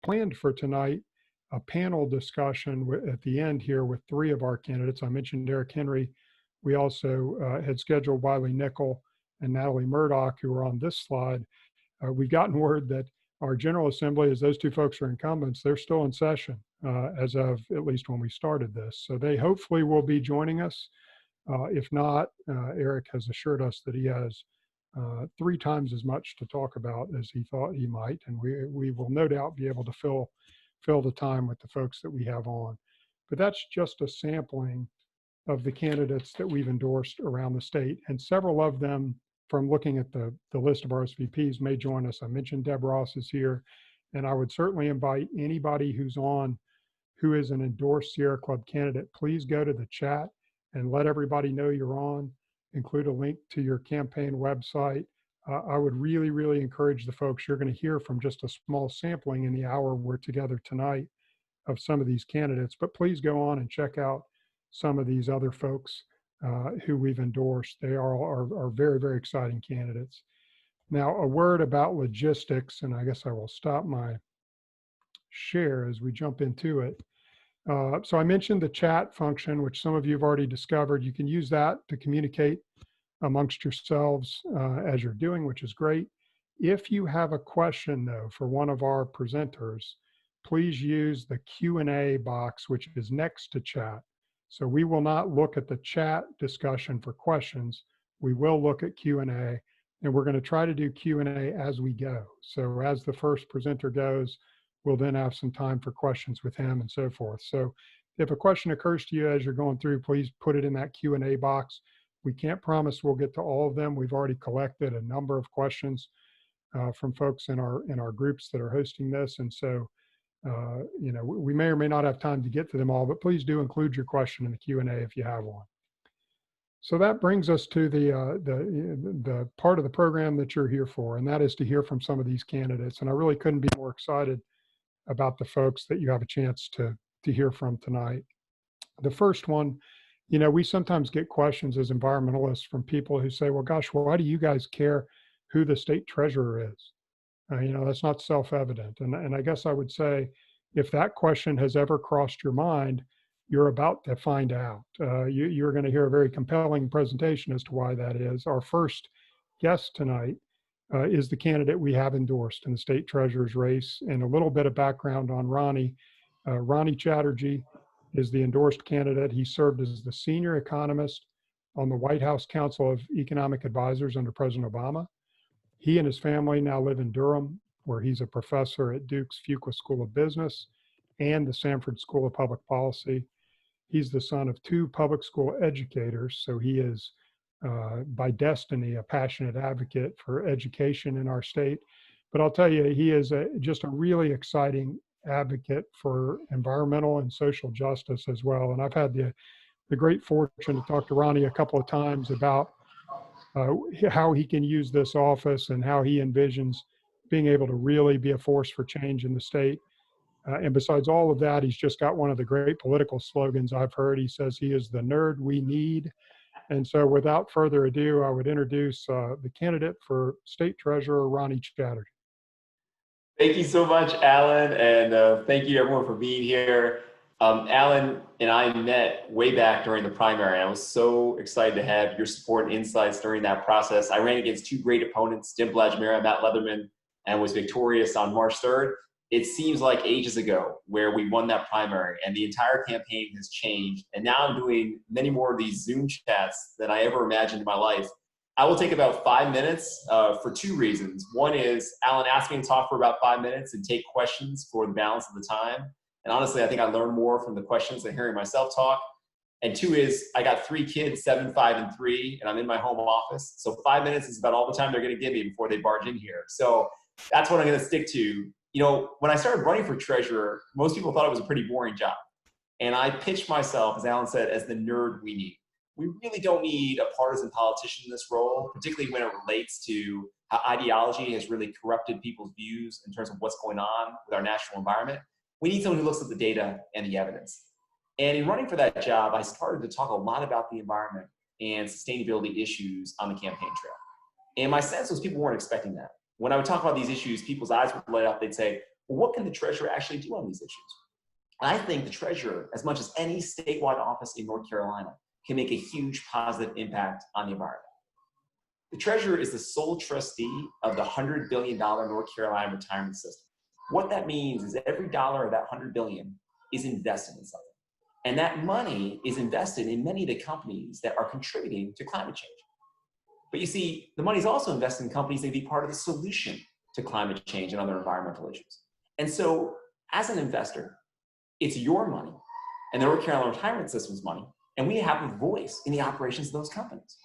planned for tonight a panel discussion at the end here with 3 of our candidates. I mentioned Eric Henry. We also had scheduled Wiley Nickel and Natalie Murdoch, who are on this slide. We've gotten word that our General Assembly, as those 2 folks are incumbents, they're still in session as of at least when we started this. So they hopefully will be joining us. If not, Eric has assured us that he has 3 times as much to talk about as he thought he might, and we will no doubt be able to fill the time with the folks that we have on. But that's just a sampling of the candidates that we've endorsed around the state, and several of them, from looking at the list of RSVPs, may join us. I mentioned Deb Ross is here, and I would certainly invite anybody who's on who is an endorsed Sierra Club candidate. Please go to the chat and let everybody know you're on. Include a link to your campaign website. I would really, really encourage the folks. You're going to hear from just a small sampling in the hour we're together tonight of some of these candidates, but please go on and check out some of these other folks who we've endorsed. They are very, very exciting candidates. Now, a word about logistics, and I guess I will stop my share as we jump into it. So I mentioned the chat function, which some of you have already discovered. You can use that to communicate amongst yourselves as you're doing, which is great. If you have a question, though, for one of our presenters, please use the Q&A box, which is next to chat. So we will not look at the chat discussion for questions. We will look at Q&A, and we're going to try to do Q&A as we go. So as the first presenter goes, we'll then have some time for questions with him and so forth. So if a question occurs to you as you're going through, please put it in that Q&A box. We can't promise we'll get to all of them. We've already collected a number of questions from folks in our groups that are hosting this. And so, you know, we may or may not have time to get to them all, but please do include your question in the Q&A if you have one. So that brings us to the part of the program that you're here for, and that is to hear from some of these candidates. And I really couldn't be more excited about the folks that you have a chance to hear from tonight. The first one, you know, we sometimes get questions as environmentalists from people who say, well, gosh, why do you guys care who the state treasurer is? You know, that's not self-evident. And I guess I would say, if that question has ever crossed your mind, you're about to find out. You're going to hear a very compelling presentation as to why that is. Our first guest tonight is the candidate we have endorsed in the state treasurer's race. And a little bit of background on Ronnie. Ronnie Chatterji is the endorsed candidate. He served as the senior economist on the White House Council of Economic Advisors under President Obama. He and his family now live in Durham, where he's a professor at Duke's Fuqua School of Business and the Sanford School of Public Policy. He's the son of 2 public school educators, so he is by destiny a passionate advocate for education in our state. But I'll tell you, he is just a really exciting advocate for environmental and social justice as well. And I've had the great fortune to talk to Ronnie a couple of times about how he can use this office and how he envisions being able to really be a force for change in the state. And besides all of that, he's just got one of the great political slogans I've heard. He says he is the nerd we need. And so without further ado, I would introduce the candidate for state treasurer, Ronnie Chatterji. Thank you so much, Alan, and thank you everyone for being here. Alan and I met way back during the primary, and I was so excited to have your support and insights during that process. I ran against 2 great opponents, Jim Bladgmera and Matt Leatherman, and was victorious on March 3rd. It seems like ages ago where we won that primary, and the entire campaign has changed. And now I'm doing many more of these Zoom chats than I ever imagined in my life. I will take about 5 minutes for 2 reasons. One is Alan asked me to talk for about 5 minutes and take questions for the balance of the time. And honestly, I think I learned more from the questions than hearing myself talk. And 2 is I got 3 kids, 7, 5, and 3, and I'm in my home office. So 5 minutes is about all the time they're going to give me before they barge in here. So that's what I'm going to stick to. You know, when I started running for treasurer, most people thought it was a pretty boring job. And I pitched myself, as Alan said, as the nerd we need. We really don't need a partisan politician in this role, particularly when it relates to how ideology has really corrupted people's views in terms of what's going on with our national environment. We need someone who looks at the data and the evidence. And in running for that job, I started to talk a lot about the environment and sustainability issues on the campaign trail. And my sense was people weren't expecting that. When I would talk about these issues, people's eyes would light up. They'd say, well, what can the treasurer actually do on these issues? And I think the treasurer, as much as any statewide office in North Carolina, can make a huge positive impact on the environment. The treasurer is the sole trustee of the $100 billion North Carolina retirement system. What that means is every dollar of that $100 billion is invested in something. And that money is invested in many of the companies that are contributing to climate change. But you see, the money is also invested in companies that be part of the solution to climate change and other environmental issues. And so as an investor, it's your money and the North Carolina retirement system's money, and we have a voice in the operations of those companies.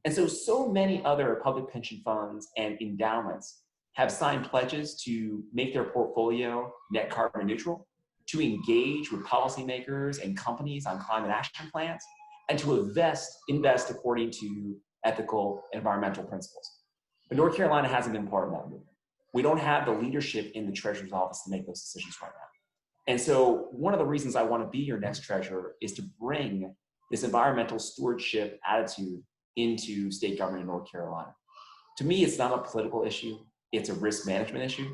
And so many other public pension funds and endowments have signed pledges to make their portfolio net carbon neutral, to engage with policymakers and companies on climate action plans, and to invest according to ethical environmental principles. But North Carolina hasn't been part of that movement. We don't have the leadership in the Treasurer's office to make those decisions right now. And so one of the reasons I want to be your next treasurer is to bring this environmental stewardship attitude into state government in North Carolina. To me, it's not a political issue. It's a risk management issue.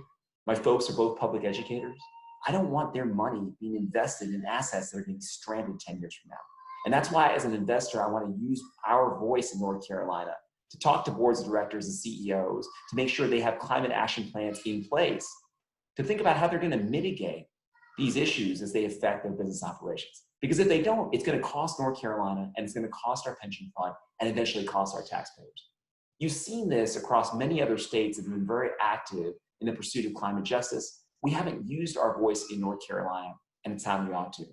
My folks are both public educators. I don't want their money being invested in assets that are being stranded 10 years from now. And that's why, as an investor, I want to use our voice in North Carolina to talk to boards of directors and CEOs to make sure they have climate action plans in place to think about how they're going to mitigate these issues as they affect their business operations. Because if they don't, it's going to cost North Carolina, and it's going to cost our pension fund, and eventually cost our taxpayers. You've seen this across many other states that have been very active in the pursuit of climate justice. We haven't used our voice in North Carolina, and it's time we ought to.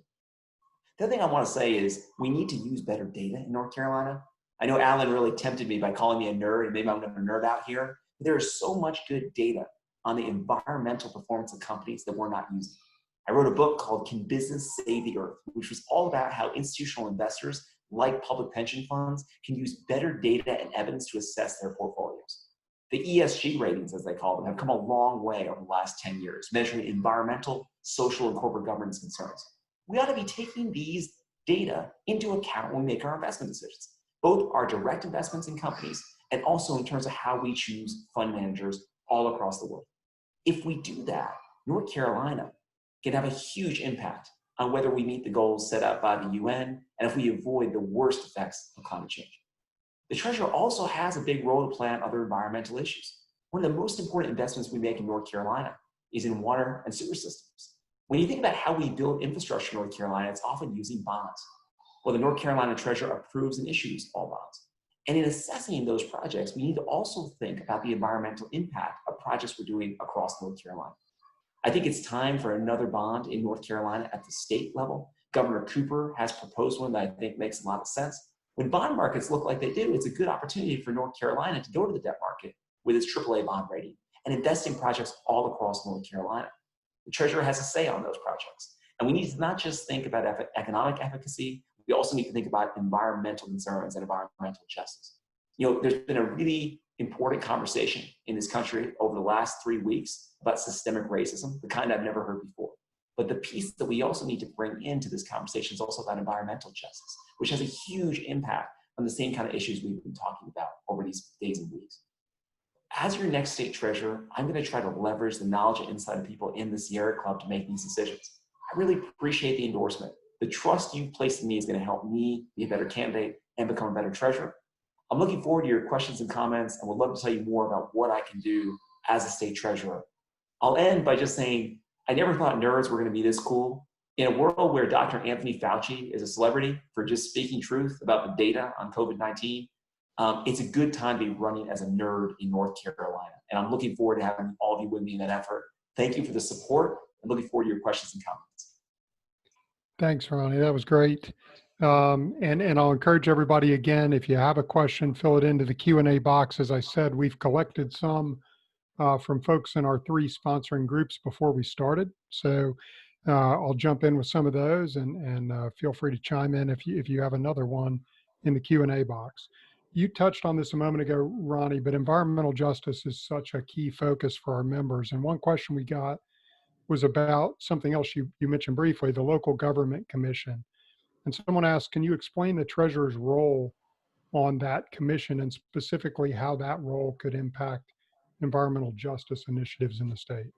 The other thing I want to say is we need to use better data in North Carolina. I know Alan really tempted me by calling me a nerd, and maybe I'm going to nerd out here. But there is so much good data on the environmental performance of companies that we're not using. I wrote a book called Can Business Save the Earth, which was all about how institutional investors like public pension funds can use better data and evidence to assess their portfolios. The ESG ratings, as they call them, have come a long way over the last 10 years, measuring environmental, social, and corporate governance concerns. We ought to be taking these data into account when we make our investment decisions, both our direct investments in companies and also in terms of how we choose fund managers all across the world. If we do that, North Carolina can have a huge impact on whether we meet the goals set out by the UN and if we avoid the worst effects of climate change. The treasurer also has a big role to play on other environmental issues. One of the most important investments we make in North Carolina is in water and sewer systems. When you think about how we build infrastructure in North Carolina, it's often using bonds. Well, the North Carolina treasurer approves and issues all bonds. And in assessing those projects, we need to also think about the environmental impact of projects we're doing across North Carolina. I think it's time for another bond in North Carolina at the state level. Governor Cooper has proposed one that I think makes a lot of sense. When bond markets look like they do, it's a good opportunity for North Carolina to go to the debt market with its AAA bond rating and invest in projects all across North Carolina. The treasurer has a say on those projects. And we need to not just think about economic efficacy, we also need to think about environmental concerns and environmental justice. You know, there's been a really important conversation in this country over the last 3 weeks about systemic racism, the kind I've never heard before. But the piece that we also need to bring into this conversation is also about environmental justice, which has a huge impact on the same kind of issues we've been talking about over these days and weeks. As your next state treasurer, I'm going to try to leverage the knowledge and insight of people in the Sierra Club to make these decisions. I really appreciate the endorsement. The trust you've placed in me is going to help me be a better candidate and become a better treasurer. I'm looking forward to your questions and comments, and would love to tell you more about what I can do as a state treasurer. I'll end by just saying, I never thought nerds were going to be this cool. In a world where Dr. Anthony Fauci is a celebrity for just speaking truth about the data on COVID-19, it's a good time to be running as a nerd in North Carolina. And I'm looking forward to having all of you with me in that effort. Thank you for the support. I'm looking forward to your questions and comments. Thanks, Ronnie. That was great. And I'll encourage everybody again, if you have a question, fill it into the Q&A box. As I said, we've collected some from folks in our 3 sponsoring groups before we started. So I'll jump in with some of those, and feel free to chime in if you have another one in the Q&A box. You touched on this a moment ago, Ronnie, but environmental justice is such a key focus for our members. And one question we got was about something else you mentioned briefly, the local government commission. And someone asked, can you explain the treasurer's role on that commission, and specifically how that role could impact environmental justice initiatives in the state?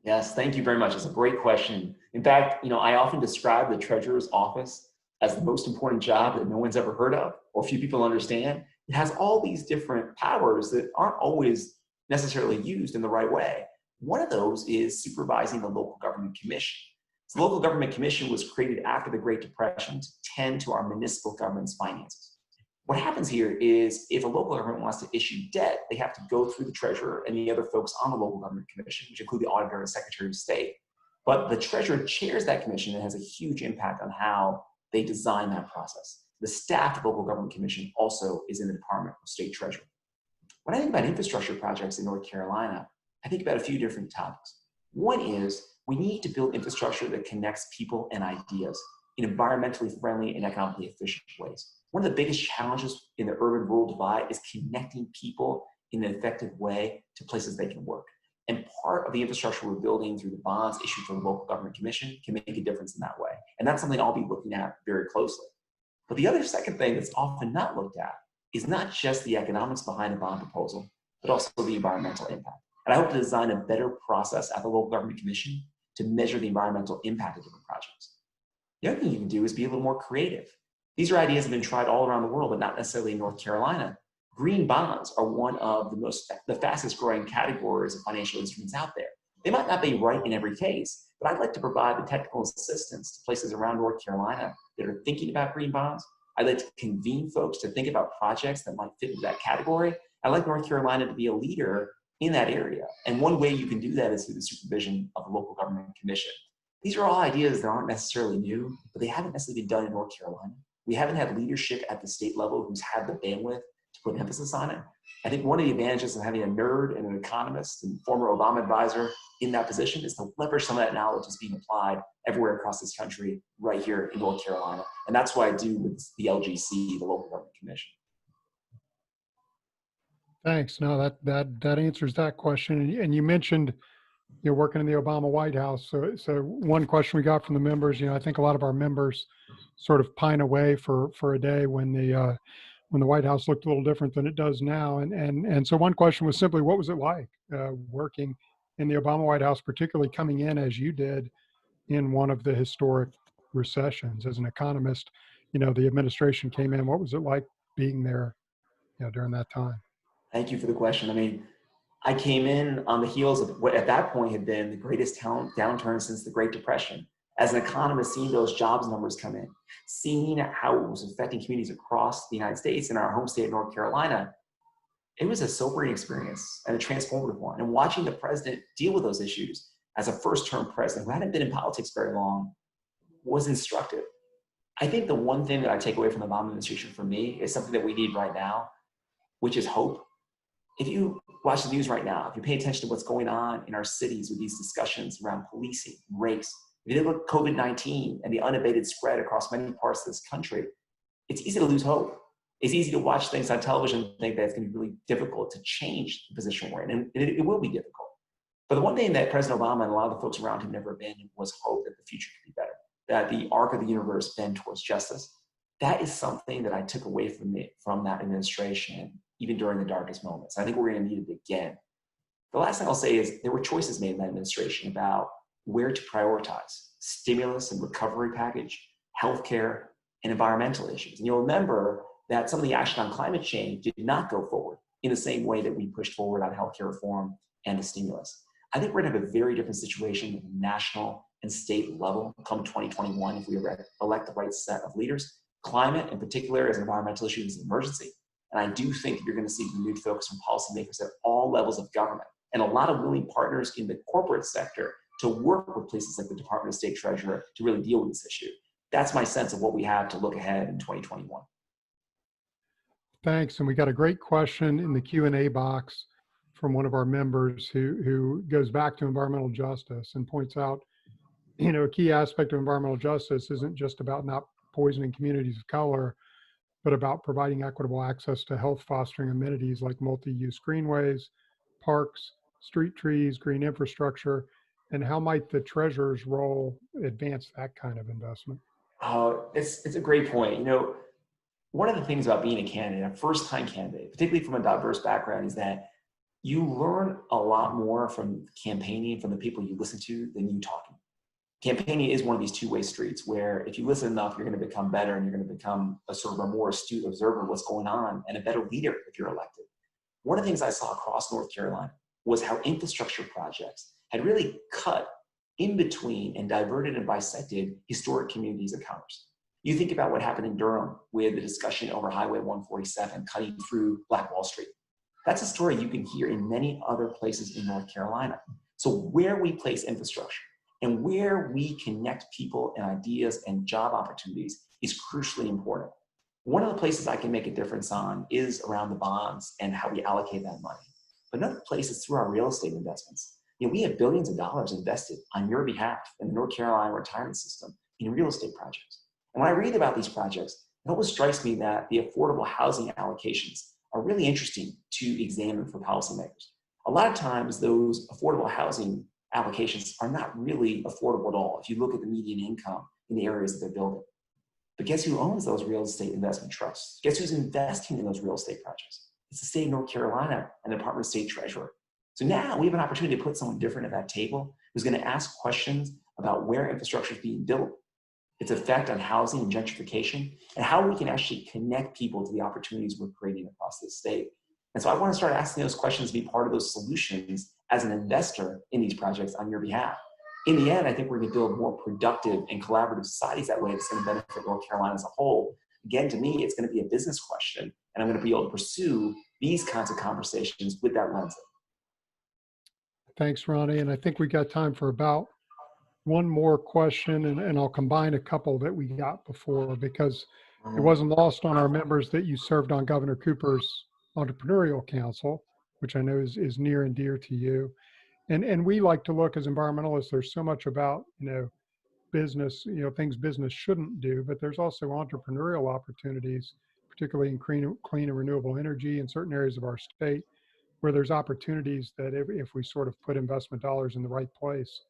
Yes, thank you very much. It's a great question. In fact, I often describe the treasurer's office as the most important job that no one's ever heard of or few people understand. It has all these different powers that aren't always necessarily used in the right way. One of those is supervising the local government commission. So the local government commission was created after the Great Depression to tend to our municipal government's finances. What happens here is if a local government wants to issue debt, they have to go through the treasurer and the other folks on the local government commission, which include the auditor and secretary of state. But the treasurer chairs that commission and has a huge impact on how they design that process. The staff of the local government commission also is in the Department of State Treasury. When I think about infrastructure projects in North Carolina, I think about a few different topics. One is we need to build infrastructure that connects people and ideas in environmentally friendly and economically efficient ways. One of the biggest challenges in the urban-rural divide is connecting people in an effective way to places they can work. And part of the infrastructure we're building through the bonds issued from the local government commission can make a difference in that way. And that's something I'll be looking at very closely. But the other second thing that's often not looked at is not just the economics behind a bond proposal, but also the environmental impact. And I hope to design a better process at the local government commission to measure the environmental impact of different projects. The other thing you can do is be a little more creative. These are ideas that have been tried all around the world, but not necessarily in North Carolina. Green bonds are one of the fastest growing categories of financial instruments out there. They might not be right in every case, but I'd like to provide the technical assistance to places around North Carolina that are thinking about green bonds. I'd like to convene folks to think about projects that might fit into that category. I'd like North Carolina to be a leader in that area. And one way you can do that is through the supervision of the local government commission. These are all ideas that aren't necessarily new, but they haven't necessarily been done in North Carolina. We haven't had leadership at the state level who's had the bandwidth to put emphasis on it. I think one of the advantages of having a nerd and an economist and former Obama advisor in that position is to leverage some of that knowledge that's being applied everywhere across this country, right here in North Carolina. And that's what I do with the LGC, the Local Government Commission. Thanks. No, that answers that question. And you mentioned you're working in the Obama White House. So one question we got from the members, I think a lot of our members sort of pine away for a day when the White House looked a little different than it does now. And so one question was simply, what was it like working in the Obama White House, particularly coming in as you did in one of the historic recessions as an economist? The administration came in. What was it like being there during that time? Thank you for the question. I mean, I came in on the heels of what at that point had been the greatest downturn since the Great Depression. As an economist, seeing those jobs numbers come in, seeing how it was affecting communities across the United States and our home state of North Carolina, it was a sobering experience and a transformative one. And watching the president deal with those issues as a first-term president who hadn't been in politics very long was instructive. I think the one thing that I take away from the Obama administration for me is something that we need right now, which is hope. If you watch the news right now, if you pay attention to what's going on in our cities with these discussions around policing, race, if you look at COVID-19 and the unabated spread across many parts of this country, it's easy to lose hope. It's easy to watch things on television and think that it's going to be really difficult to change the position we're in, and it will be difficult. But the one thing that President Obama and a lot of the folks around him never abandoned was hope that the future could be better, that the arc of the universe bend towards justice. That is something that I took away from that administration, even during the darkest moments. I think we're going to need it again. The last thing I'll say is there were choices made in that administration about where to prioritize: stimulus and recovery package, healthcare, and environmental issues. And you'll remember that some of the action on climate change did not go forward in the same way that we pushed forward on healthcare reform and the stimulus. I think we're going to have a very different situation at the national and state level come 2021 if we elect the right set of leaders. Climate, in particular, as an environmental issue, is an emergency. And I do think you're going to see renewed focus from policymakers at all levels of government and a lot of willing partners in the corporate sector to work with places like the Department of State Treasurer to really deal with this issue. That's my sense of what we have to look ahead in 2021. Thanks. And we got a great question in the Q&A box from one of our members who goes back to environmental justice and points out, a key aspect of environmental justice isn't just about not poisoning communities of color, but about providing equitable access to health fostering amenities like multi-use greenways, parks, street trees, green infrastructure, and how might the treasurer's role advance that kind of investment? It's a great point. One of the things about being a candidate, a first-time candidate, particularly from a diverse background, is that you learn a lot more from campaigning from the people you listen to than you talking. Campaigning is one of these two-way streets where if you listen enough, you're going to become better and you're going to become a sort of a more astute observer of what's going on and a better leader if you're elected. One of the things I saw across North Carolina was how infrastructure projects had really cut in between and diverted and bisected historic communities of commerce. You think about what happened in Durham with the discussion over Highway 147 cutting through Black Wall Street. That's a story you can hear in many other places in North Carolina. So where we place infrastructure and where we connect people and ideas and job opportunities is crucially important. One of the places I can make a difference on is around the bonds and how we allocate that money. But another place is through our real estate investments. We have billions of dollars invested on your behalf in the North Carolina retirement system in real estate projects. And when I read about these projects, it always strikes me that the affordable housing allocations are really interesting to examine for policymakers. A lot of times those affordable housing allocations are not really affordable at all if you look at the median income in the areas that they're building. But guess who owns those real estate investment trusts? Guess who's investing in those real estate projects? It's the state of North Carolina and the Department of State Treasurer. So now we have an opportunity to put someone different at that table who's going to ask questions about where infrastructure is being built, its effect on housing and gentrification, and how we can actually connect people to the opportunities we're creating across the state. And so I want to start asking those questions to be part of those solutions as an investor in these projects on your behalf. In the end, I think we're going to build more productive and collaborative societies that way that's going to benefit North Carolina as a whole. Again, to me, it's going to be a business question, and I'm going to be able to pursue these kinds of conversations with that lens. Thanks, Ronnie. And I think we got time for about one more question, and I'll combine a couple that we got before because it wasn't lost on our members that you served on Governor Cooper's Entrepreneurial Council, which I know is near and dear to you. And we like to look as environmentalists, there's so much about, business, things business shouldn't do, but there's also entrepreneurial opportunities, particularly in clean and renewable energy in certain areas of our state, where there's opportunities that if we sort of put investment dollars in the right place,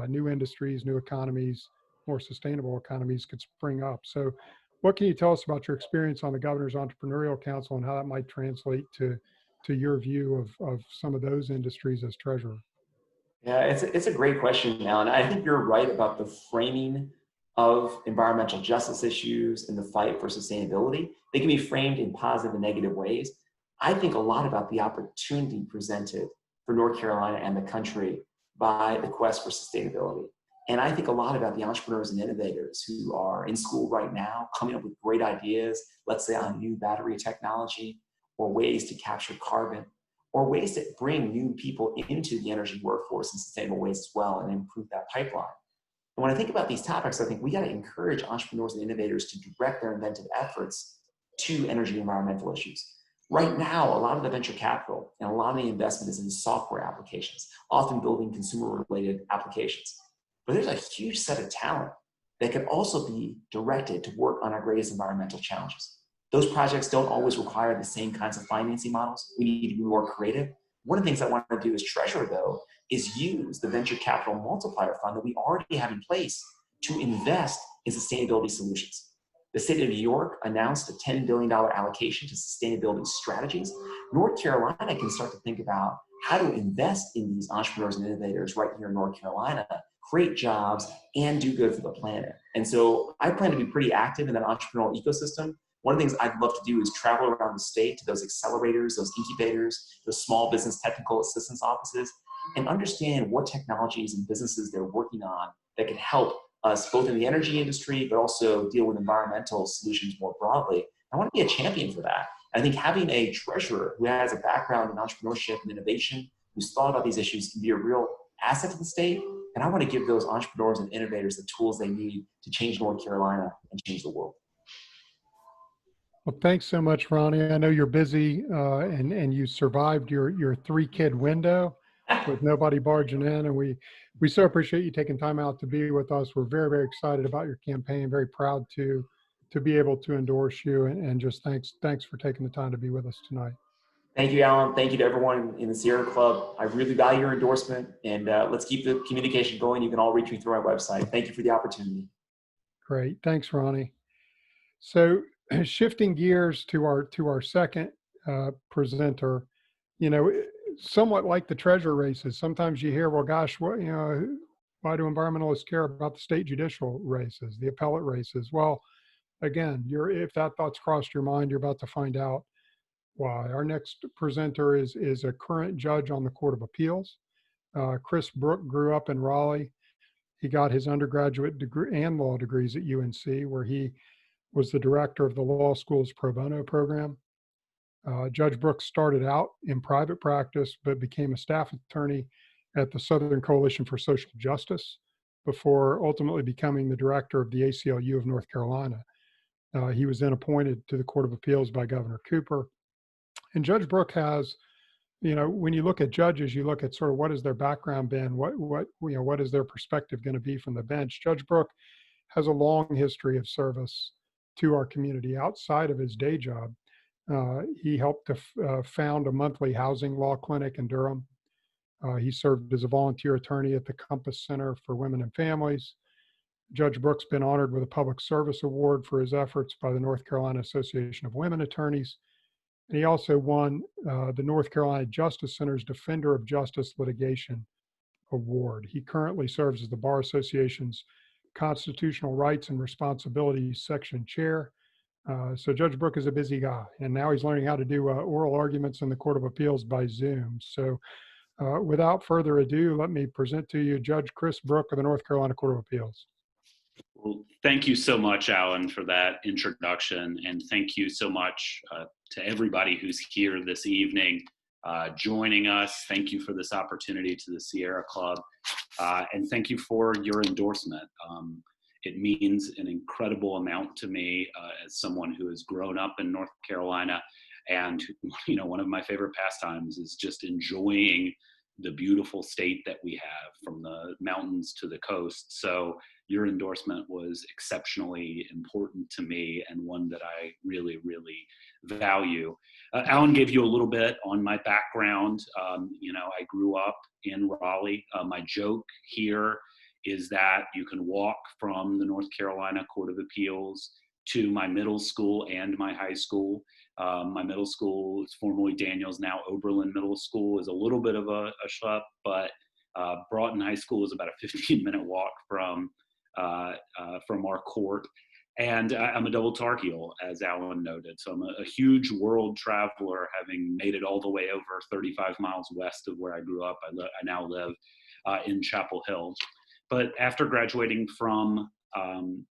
new industries, new economies, more sustainable economies could spring up. So what can you tell us about your experience on the Governor's Entrepreneurial Council and how that might translate to your view of some of those industries as treasurer? Yeah, it's a great question, Alan. I think you're right about the framing of environmental justice issues and the fight for sustainability. They can be framed in positive and negative ways. I think a lot about the opportunity presented for North Carolina and the country by the quest for sustainability. And I think a lot about the entrepreneurs and innovators who are in school right now, coming up with great ideas, let's say on new battery technology or ways to capture carbon, or ways to bring new people into the energy workforce in sustainable ways as well and improve that pipeline. And when I think about these topics, I think we got to encourage entrepreneurs and innovators to direct their inventive efforts to energy and environmental issues. Right now, a lot of the venture capital and a lot of the investment is in software applications, often building consumer-related applications. But there's a huge set of talent that can also be directed to work on our greatest environmental challenges. Those projects don't always require the same kinds of financing models. We need to be more creative. One of the things I want to do as treasurer, though, is use the venture capital multiplier fund that we already have in place to invest in sustainability solutions. The state of New York announced a $10 billion allocation to sustainability strategies. North Carolina can start to think about how to invest in these entrepreneurs and innovators right here in North Carolina, create jobs, and do good for the planet. And so I plan to be pretty active in that entrepreneurial ecosystem. One of the things I'd love to do is travel around the state to those accelerators, those incubators, those small business technical assistance offices, and understand what technologies and businesses they're working on that can help us both in the energy industry, but also deal with environmental solutions more broadly. I want to be a champion for that. I think having a treasurer who has a background in entrepreneurship and innovation, who's thought about these issues, can be a real asset to the state. And I want to give those entrepreneurs and innovators the tools they need to change North Carolina and change the world. Well, thanks so much, Ronnie. I know you're busy and you survived your 3-kid window with nobody barging in. And we so appreciate you taking time out to be with us. We're very, very excited about your campaign, very proud to be able to endorse you. And just thanks for taking the time to be with us tonight. Thank you, Alan. Thank you to everyone in the Sierra Club. I really value your endorsement, and let's keep the communication going. You can all reach me through our website. Thank you for the opportunity. Great. Thanks, Ronnie. So shifting gears to our second presenter, somewhat like the treasurer races. Sometimes you hear, well, gosh, what, why do environmentalists care about the state judicial races, the appellate races? Well, again, if that thought's crossed your mind, you're about to find out why. Our next presenter is a current judge on the Court of Appeals. Chris Brook grew up in Raleigh. He got his undergraduate degree and law degrees at UNC, where he was the director of the law school's pro bono program. Judge Brooks started out in private practice, but became a staff attorney at the Southern Coalition for Social Justice before ultimately becoming the director of the ACLU of North Carolina. He was then appointed to the Court of Appeals by Governor Cooper. And Judge Brooke has, when you look at judges, you look at sort of what has their background been, what is their perspective going to be from the bench. Judge Brooke has a long history of service to our community outside of his day job. He helped to found a monthly housing law clinic in Durham. He served as a volunteer attorney at the Compass Center for Women and Families. Judge Brooks been honored with a Public Service Award for his efforts by the North Carolina Association of Women Attorneys. And he also won the North Carolina Justice Center's Defender of Justice Litigation Award. He currently serves as the Bar Association's Constitutional Rights and Responsibilities Section Chair. So Judge Brooke is a busy guy, and now he's learning how to do oral arguments in the Court of Appeals by Zoom. So without further ado, let me present to you Judge Chris Brook of the North Carolina Court of Appeals. Well, thank you so much, Alan, for that introduction, and thank you so much to everybody who's here this evening joining us. Thank you for this opportunity to the Sierra Club, and thank you for your endorsement. It means an incredible amount to me as someone who has grown up in North Carolina, and one of my favorite pastimes is just enjoying the beautiful state that we have, from the mountains to the coast. So your endorsement was exceptionally important to me, and one that I really, really value. Alan gave you a little bit on my background. I grew up in Raleigh. My joke here is that you can walk from the North Carolina Court of Appeals to my middle school and my high school. My middle school is formerly Daniels, now Oberlin Middle School, is a little bit of a schlep, but Broughton High School is about a 15-minute walk from our court. And I'm a double Tar Heel, as Alan noted. So I'm a huge world traveler, having made it all the way over 35 miles west of where I grew up. I now live in Chapel Hill. But after graduating from UNC,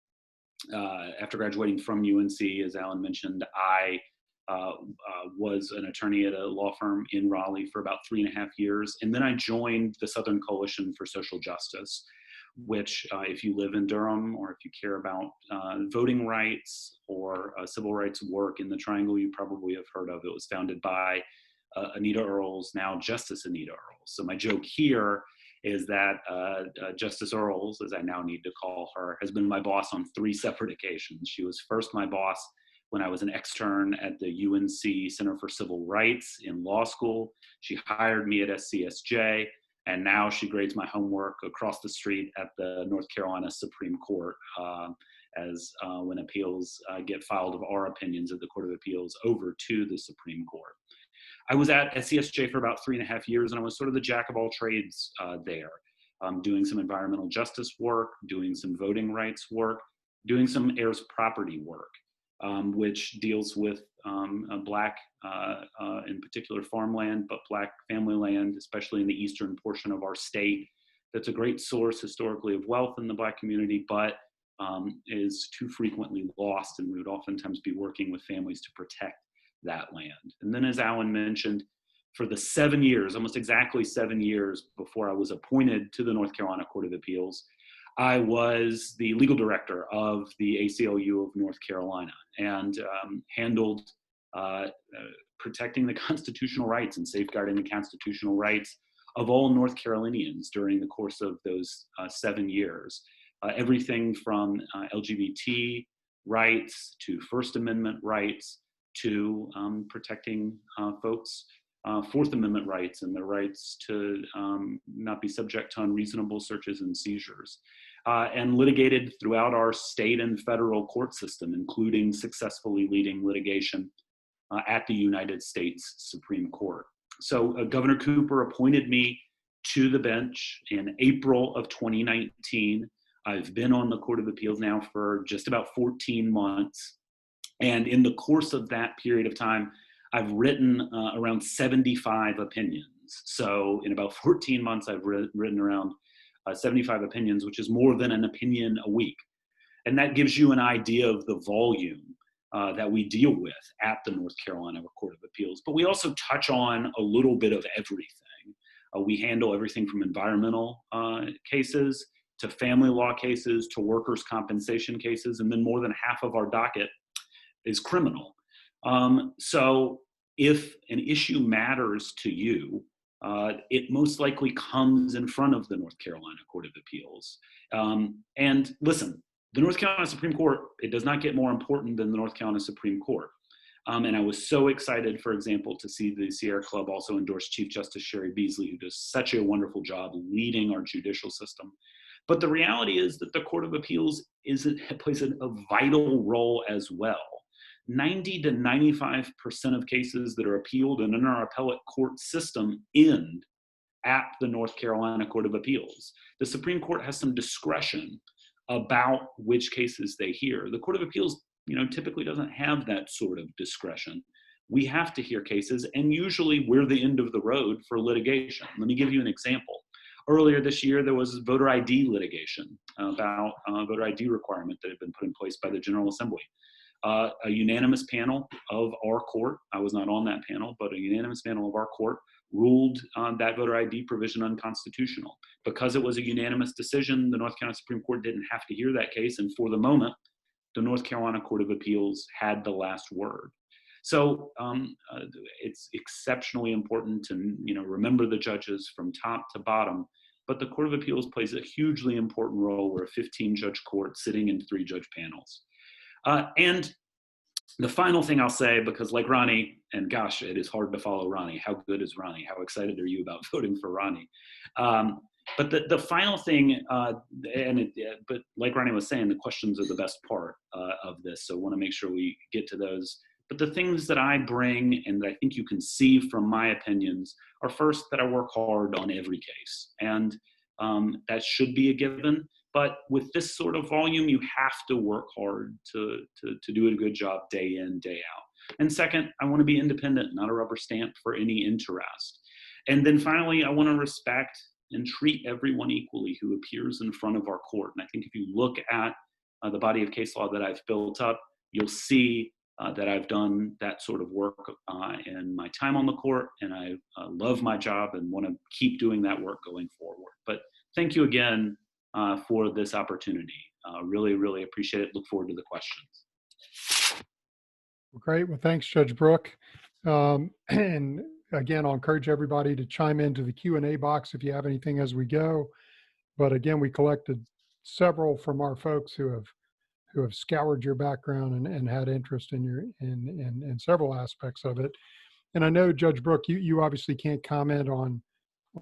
as Alan mentioned, I was an attorney at a law firm in Raleigh for about 3.5 years. And then I joined the Southern Coalition for Social Justice, which if you live in Durham, or if you care about voting rights or civil rights work in the Triangle, you probably have heard of. It was founded by Anita Earls, now Justice Anita Earls. So my joke here is that Justice Earls, as I now need to call her, has been my boss on 3 separate occasions. She was first my boss when I was an extern at the UNC Center for Civil Rights in law school. She hired me at SCSJ, and now she grades my homework across the street at the North Carolina Supreme Court when appeals get filed of our opinions at the Court of Appeals over to the Supreme Court. I was at SCSJ for about 3.5 years, and I was sort of the jack of all trades there, doing some environmental justice work, doing some voting rights work, doing some heirs property work, which deals with Black, in particular farmland, but Black family land, especially in the eastern portion of our state. That's a great source historically of wealth in the Black community, but is too frequently lost, and we would oftentimes be working with families to protect that land. And then, as Alan mentioned, for the 7 years, almost exactly 7 years before I was appointed to the North Carolina Court of Appeals, I was the legal director of the ACLU of North Carolina, and handled protecting the constitutional rights and safeguarding the constitutional rights of all North Carolinians during the course of those 7 years. Everything from LGBT rights to First Amendment rights to protecting folks' Fourth Amendment rights and their rights to not be subject to unreasonable searches and seizures, and litigated throughout our state and federal court system, including successfully leading litigation at the United States Supreme Court. Governor Cooper appointed me to the bench in April of 2019. I've been on the Court of Appeals now for just about 14 months. And in the course of that period of time, I've written around 75 opinions. So in about 14 months, I've written around 75 opinions, which is more than an opinion a week. And that gives you an idea of the volume that we deal with at the North Carolina Court of Appeals. But we also touch on a little bit of everything. We handle everything from environmental cases to family law cases to workers' compensation cases, and then more than half of our docket is criminal. So if an issue matters to you, it most likely comes in front of the North Carolina Court of Appeals. And listen, the North Carolina Supreme Court, it does not get more important than the North Carolina Supreme Court. And I was so excited, for example, to see the Sierra Club also endorse Chief Justice Sherry Beasley, who does such a wonderful job leading our judicial system. But the reality is that the Court of Appeals plays a vital role as well. 90 to 95% of cases that are appealed and in our appellate court system end at the North Carolina Court of Appeals. The Supreme Court has some discretion about which cases they hear. The Court of Appeals, typically doesn't have that sort of discretion. We have to hear cases, and usually we're the end of the road for litigation. Let me give you an example. Earlier this year, there was voter ID litigation about a voter ID requirement that had been put in place by the General Assembly. A unanimous panel of our court, I was not on that panel, but a unanimous panel of our court ruled that voter ID provision unconstitutional. Because it was a unanimous decision, the North Carolina Supreme Court didn't have to hear that case, and for the moment, the North Carolina Court of Appeals had the last word. So it's exceptionally important to remember the judges from top to bottom, but the Court of Appeals plays a hugely important role. We're a 15-judge court sitting in 3-judge panels. And the final thing I'll say, because like Ronnie, and gosh, it is hard to follow Ronnie. How good is Ronnie? How excited are you about voting for Ronnie? But the final thing, but like Ronnie was saying, the questions are the best part of this. So I want to make sure we get to those. But the things that I bring and that I think you can see from my opinions are, first, that I work hard on every case. And that should be a given. But with this sort of volume, you have to work hard to do a good job day in, day out. And second, I want to be independent, not a rubber stamp for any interest. And then finally, I want to respect and treat everyone equally who appears in front of our court. And I think if you look at the body of case law that I've built up, you'll see that I've done that sort of work in my time on the court, and I love my job and want to keep doing that work going forward. But thank you again for this opportunity. Really, really appreciate it. Look forward to the questions. Great. Well, thanks, Judge Brooke. And again, I'll encourage everybody to chime into the Q&A box if you have anything as we go. But again, we collected several from our folks who have scoured your background and had interest in your in several aspects of it. And I know, Judge Brooke, you obviously can't comment on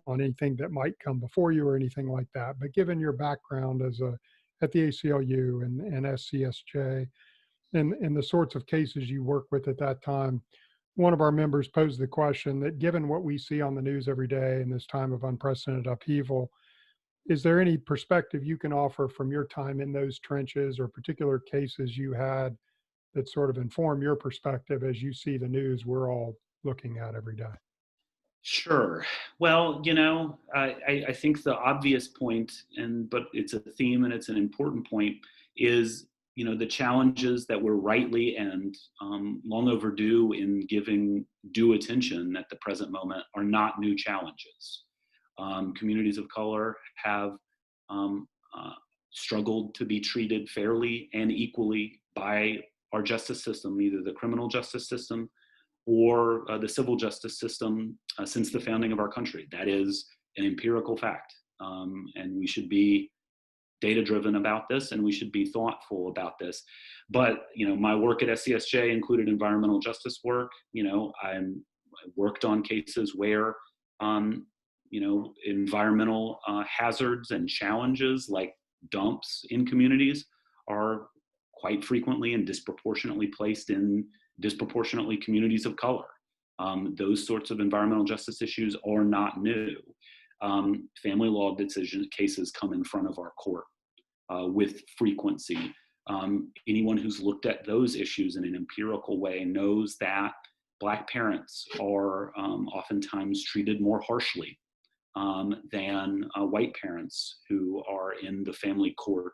anything that might come before you or anything like that. But given your background at the ACLU and SCSJ and the sorts of cases you work with at that time, one of our members posed the question that, given what we see on the news every day in this time of unprecedented upheaval, is there any perspective you can offer from your time in those trenches or particular cases you had that sort of inform your perspective as you see the news we're all looking at every day? Sure. Well, I think the obvious point, but it's a theme and it's an important point, is the challenges that were rightly and long overdue in giving due attention at the present moment are not new challenges. Communities of color have struggled to be treated fairly and equally by our justice system, either the criminal justice system or the civil justice system since the founding of our country. That is an empirical fact. And we should be data-driven about this, and we should be thoughtful about this. But, my work at SCSJ included environmental justice work. I worked on cases where, environmental hazards and challenges like dumps in communities are quite frequently and disproportionately placed in disproportionately communities of color. Those sorts of environmental justice issues are not new. Family law decision cases come in front of our court with frequency. Anyone who's looked at those issues in an empirical way knows that Black parents are oftentimes treated more harshly than white parents who are in the family court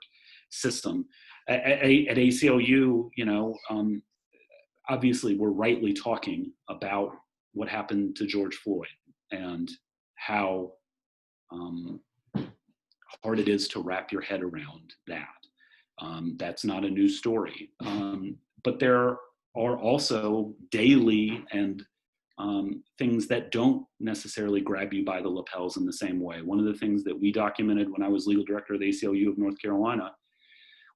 system. At ACLU, obviously we're rightly talking about what happened to George Floyd and how hard it is to wrap your head around that. That's not a new story. But there are also daily and things that don't necessarily grab you by the lapels in the same way. One of the things that we documented when I was legal director of the ACLU of North Carolina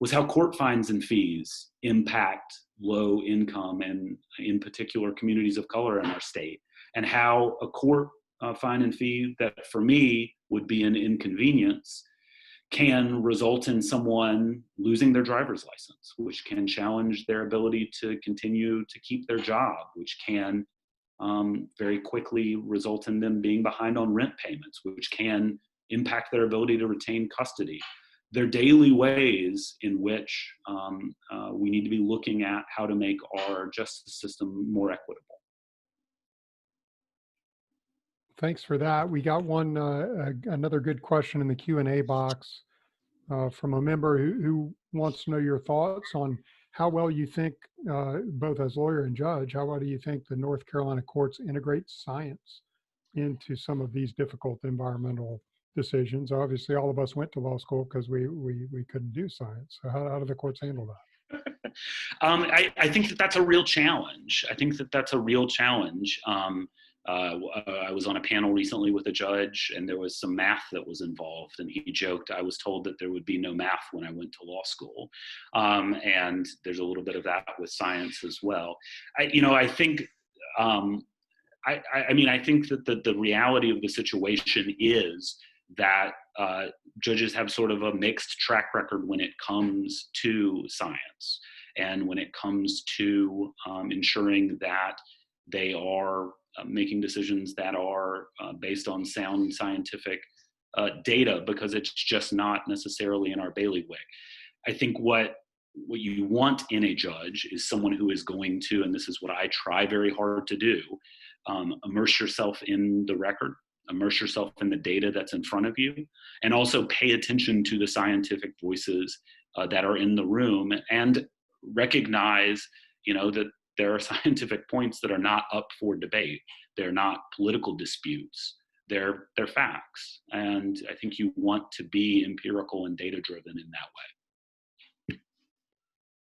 was how court fines and fees impact low income and in particular communities of color in our state, and how a court fine and fee that for me would be an inconvenience can result in someone losing their driver's license, which can challenge their ability to continue to keep their job, which can very quickly result in them being behind on rent payments, which can impact their ability to retain custody. There are daily ways in which we need to be looking at how to make our justice system more equitable. Thanks for that. We got one another good question in the Q&A box from a member who wants to know your thoughts on how well you think, both as lawyer and judge, how well do you think the North Carolina courts integrate science into some of these difficult environmental decisions? Obviously, all of us went to law school because we couldn't do science. So how do the courts handle that? I think that that's a real challenge. I was on a panel recently with a judge, and there was some math that was involved, and he joked, I was told that there would be no math when I went to law school. And there's a little bit of that with science as well. I think that the reality of the situation is that judges have sort of a mixed track record when it comes to science and when it comes to ensuring that they are making decisions that are based on sound scientific data, because it's just not necessarily in our bailiwick. I think what you want in a judge is someone who is going to, and this is what I try very hard to do, immerse yourself in the record, immerse yourself in the data that's in front of you, and also pay attention to the scientific voices that are in the room, and recognize, that there are scientific points that are not up for debate. They're not political disputes. They're facts. And I think you want to be empirical and data driven in that way.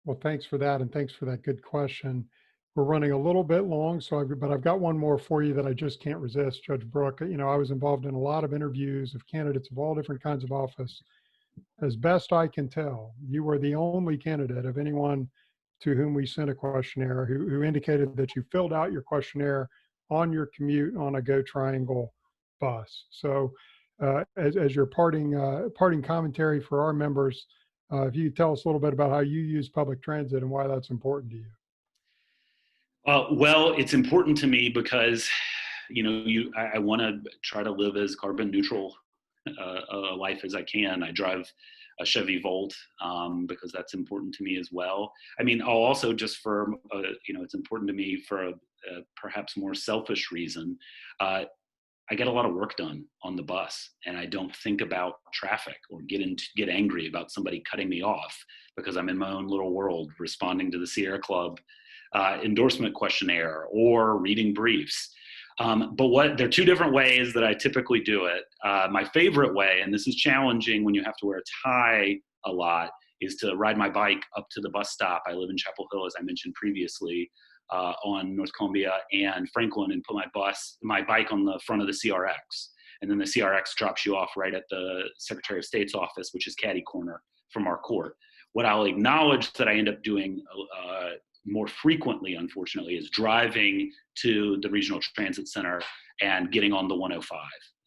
Well, thanks for that. And thanks for that good question. We're running a little bit long, but I've got one more for you that I just can't resist, Judge Brooke. I was involved in a lot of interviews of candidates of all different kinds of office. As best I can tell, you were the only candidate of anyone to whom we sent a questionnaire who indicated that you filled out your questionnaire on your commute on a Go Triangle bus. So as your parting commentary for our members, if you could tell us a little bit about how you use public transit and why that's important to you. Well, it's important to me because, I want to try to live as carbon neutral a life as I can. I drive a Chevy Volt because that's important to me as well. I'll also just for, it's important to me for a perhaps more selfish reason. I get a lot of work done on the bus, and I don't think about traffic or get angry about somebody cutting me off because I'm in my own little world responding to the Sierra Club endorsement questionnaire or reading briefs. But there are two different ways that I typically do it. My favorite way, and this is challenging when you have to wear a tie a lot, is to ride my bike up to the bus stop. I live in Chapel Hill, as I mentioned previously, on North Columbia and Franklin, and put my bike on the front of the CRX. And then the CRX drops you off right at the Secretary of State's office, which is catty corner from our court. What I'll acknowledge that I end up doing more frequently, unfortunately, is driving to the Regional Transit Center and getting on the 105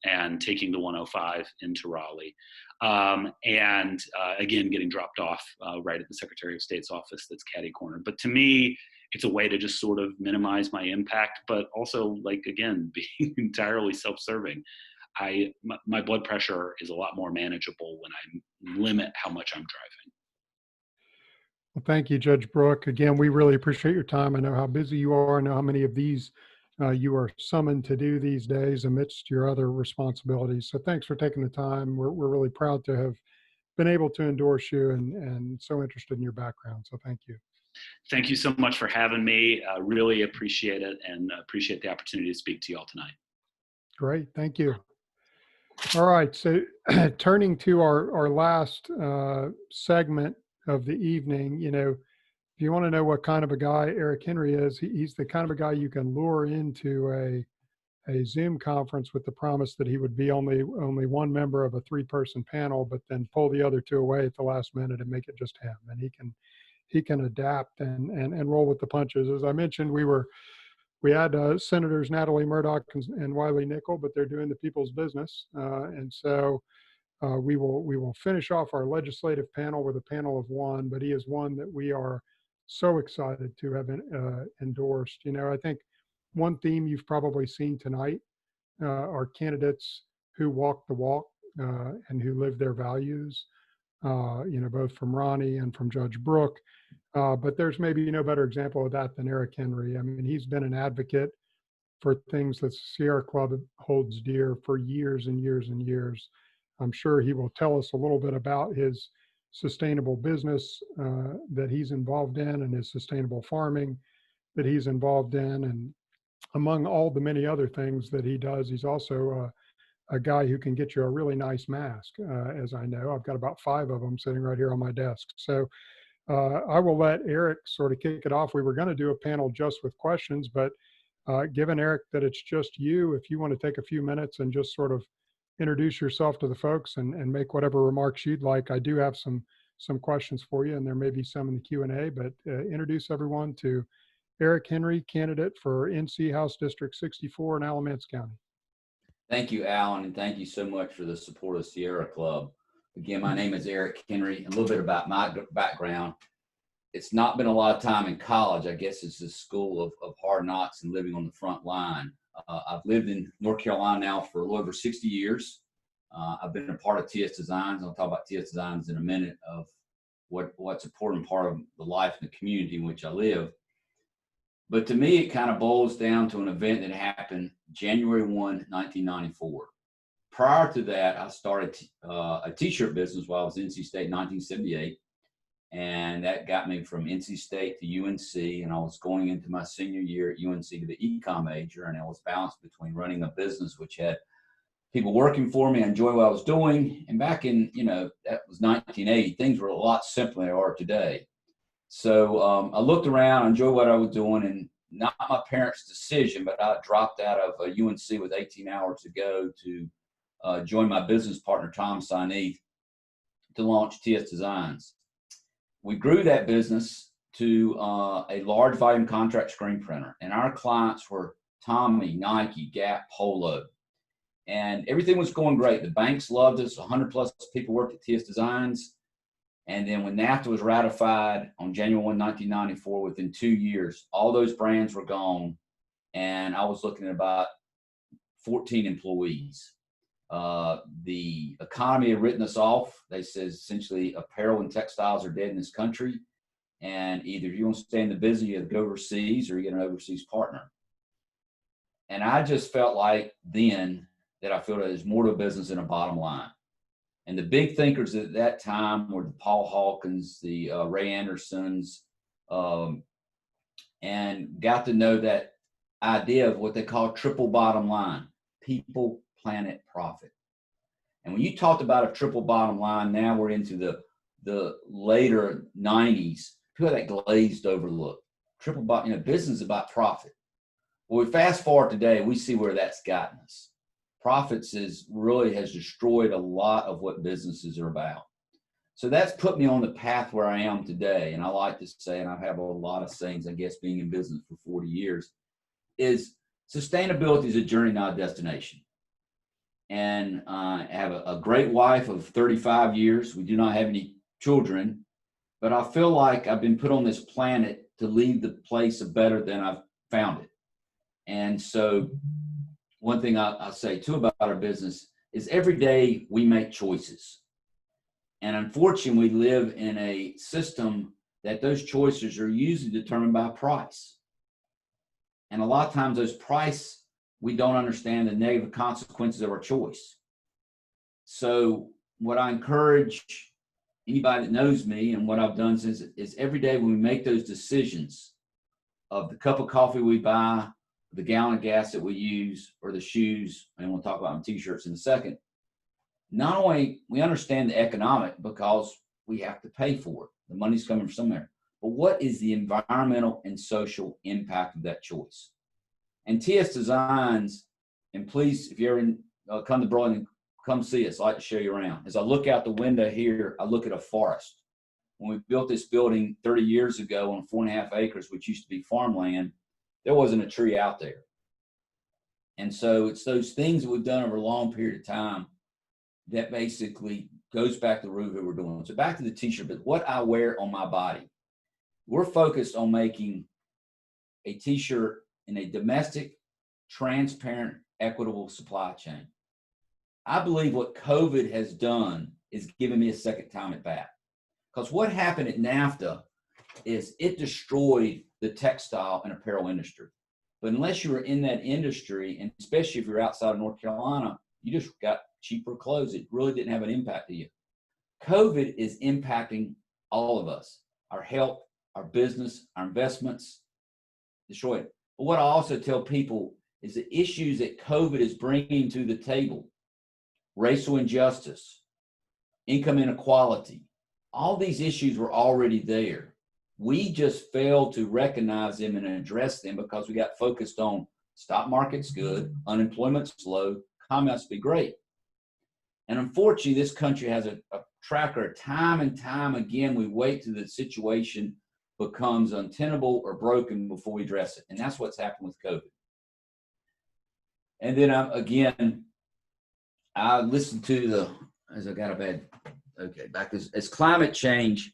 and taking the 105 into Raleigh. And again, getting dropped off right at the Secretary of State's office that's catty corner. But to me, it's a way to just sort of minimize my impact, but also, like, again, being entirely self-serving. My blood pressure is a lot more manageable when I limit how much I'm driving. Well, thank you, Judge Brooke. Again, we really appreciate your time. I know how busy you are. I know how many of these you are summoned to do these days amidst your other responsibilities. So thanks for taking the time. We're really proud to have been able to endorse you and so interested in your background. So thank you. Thank you so much for having me. I really appreciate it, and appreciate the opportunity to speak to you all tonight. Great. Thank you. All right. So turning to our last segment of the evening, if you want to know what kind of a guy Eric Henry is, he's the kind of a guy you can lure into a Zoom conference with the promise that he would be only one member of a 3-person panel, but then pull the other 2 away at the last minute and make it just him. And he can adapt and roll with the punches. As I mentioned, we had Senators Natalie Murdoch and Wiley Nickel, but they're doing the people's business. And so we will finish off our legislative panel with a panel of 1, but he is one that we are so excited to have endorsed. I think one theme you've probably seen tonight are candidates who walk the walk and who live their values, both from Ronnie and from Judge Brook. But there's maybe no better example of that than Eric Henry. I mean, he's been an advocate for things that Sierra Club holds dear for years and years and years. I'm sure he will tell us a little bit about his sustainable business that he's involved in and his sustainable farming that he's involved in. And among all the many other things that he does, he's also a guy who can get you a really nice mask, as I know. I've got about 5 of them sitting right here on my desk. So I will let Eric sort of kick it off. We were going to do a panel just with questions, but given, Eric, that it's just you, if you want to take a few minutes and just sort of introduce yourself to the folks and make whatever remarks you'd like. I do have some questions for you, and there may be some in the Q&A, but introduce everyone to Eric Henry, candidate for NC House District 64 in Alamance County. Thank you, Alan, and thank you so much for the support of Sierra Club. Again, my name is Eric Henry. A little bit about my background. It's not been a lot of time in college. I guess it's a school of hard knocks and living on the front line. I've lived in North Carolina now for a little over 60 years. I've been a part of TS Designs. I'll talk about TS Designs in a minute, of what's an important part of the life and the community in which I live. But to me, it kind of boils down to an event that happened January 1, 1994. Prior to that, I started a t-shirt business while I was in NC State in 1978. And that got me from NC State to UNC. And I was going into my senior year at UNC to the econ major. And I was balanced between running a business, which had people working for me. I enjoyed what I was doing. And back in, that was 1980, things were a lot simpler than they are today. So I looked around, enjoyed what I was doing, and not my parents' decision, but I dropped out of UNC with 18 hours to go to join my business partner, Tom Sineath, to launch TS Designs. We grew that business to a large volume contract screen printer, and our clients were Tommy, Nike, Gap, Polo, and everything was going great. The banks loved us. 100 plus people worked at TS Designs. And then when NAFTA was ratified on January 1, 1994, within 2 years, all those brands were gone, and I was looking at about 14 employees. The economy had written us off. They said essentially apparel and textiles are dead in this country, and either you want to stay in the business, you have to go overseas, or you get an overseas partner. And I just felt like then that I feel that there's more to a business than a bottom line. And the big thinkers at that time were the Paul Hawkins, the Ray Andersons, and got to know that idea of what they call triple bottom line: people, planet, profit. And when you talked about a triple bottom line, now we're into the later 90s, people have that glazed over look. Triple bottom, business is about profit. Well, we fast forward today, we see where that's gotten us. Profits really has destroyed a lot of what businesses are about. So that's put me on the path where I am today. And I like to say, and I have a lot of sayings, I guess, being in business for 40 years, is sustainability is a journey, not a destination. And I have a great wife of 35 years. We do not have any children, but I feel like I've been put on this planet to leave the place better than I've found it. And so one thing I say too about our business is every day we make choices. And unfortunately, we live in a system that those choices are usually determined by price. And a lot of times those price, we don't understand the negative consequences of our choice. So what I encourage anybody that knows me and what I've done is every day when we make those decisions of the cup of coffee we buy, the gallon of gas that we use, or the shoes, and we'll talk about them t-shirts in a second, not only we understand the economic because we have to pay for it. The money's coming from somewhere. But what is the environmental and social impact of that choice? And TS Designs, and please, if you ever come to Broad, come see us. I'd like to show you around. As I look out the window here, I look at a forest. When we built this building 30 years ago on 4.5 acres, which used to be farmland, there wasn't a tree out there. And so it's those things that we've done over a long period of time that basically goes back to the root of what we're doing. So back to the t-shirt, but what I wear on my body. We're focused on making a t-shirt in a domestic, transparent, equitable supply chain. I believe what COVID has done is given me a second time at bat. Because what happened at NAFTA is it destroyed the textile and apparel industry. But unless you were in that industry, and especially if you're outside of North Carolina, you just got cheaper clothes. It really didn't have an impact to you. COVID is impacting all of us, our health, our business, our investments, destroyed. But what I also tell people is the issues that COVID is bringing to the table, racial injustice, income inequality, all these issues were already there. We just failed to recognize them and address them because we got focused on stock market's good, unemployment's low, economy must be great. And unfortunately, this country has a track record. Time and time again, we wait till the situation becomes untenable or broken before we address it. And that's what's happened with COVID. And then again, I listened to as I got a bad, okay, back as climate change,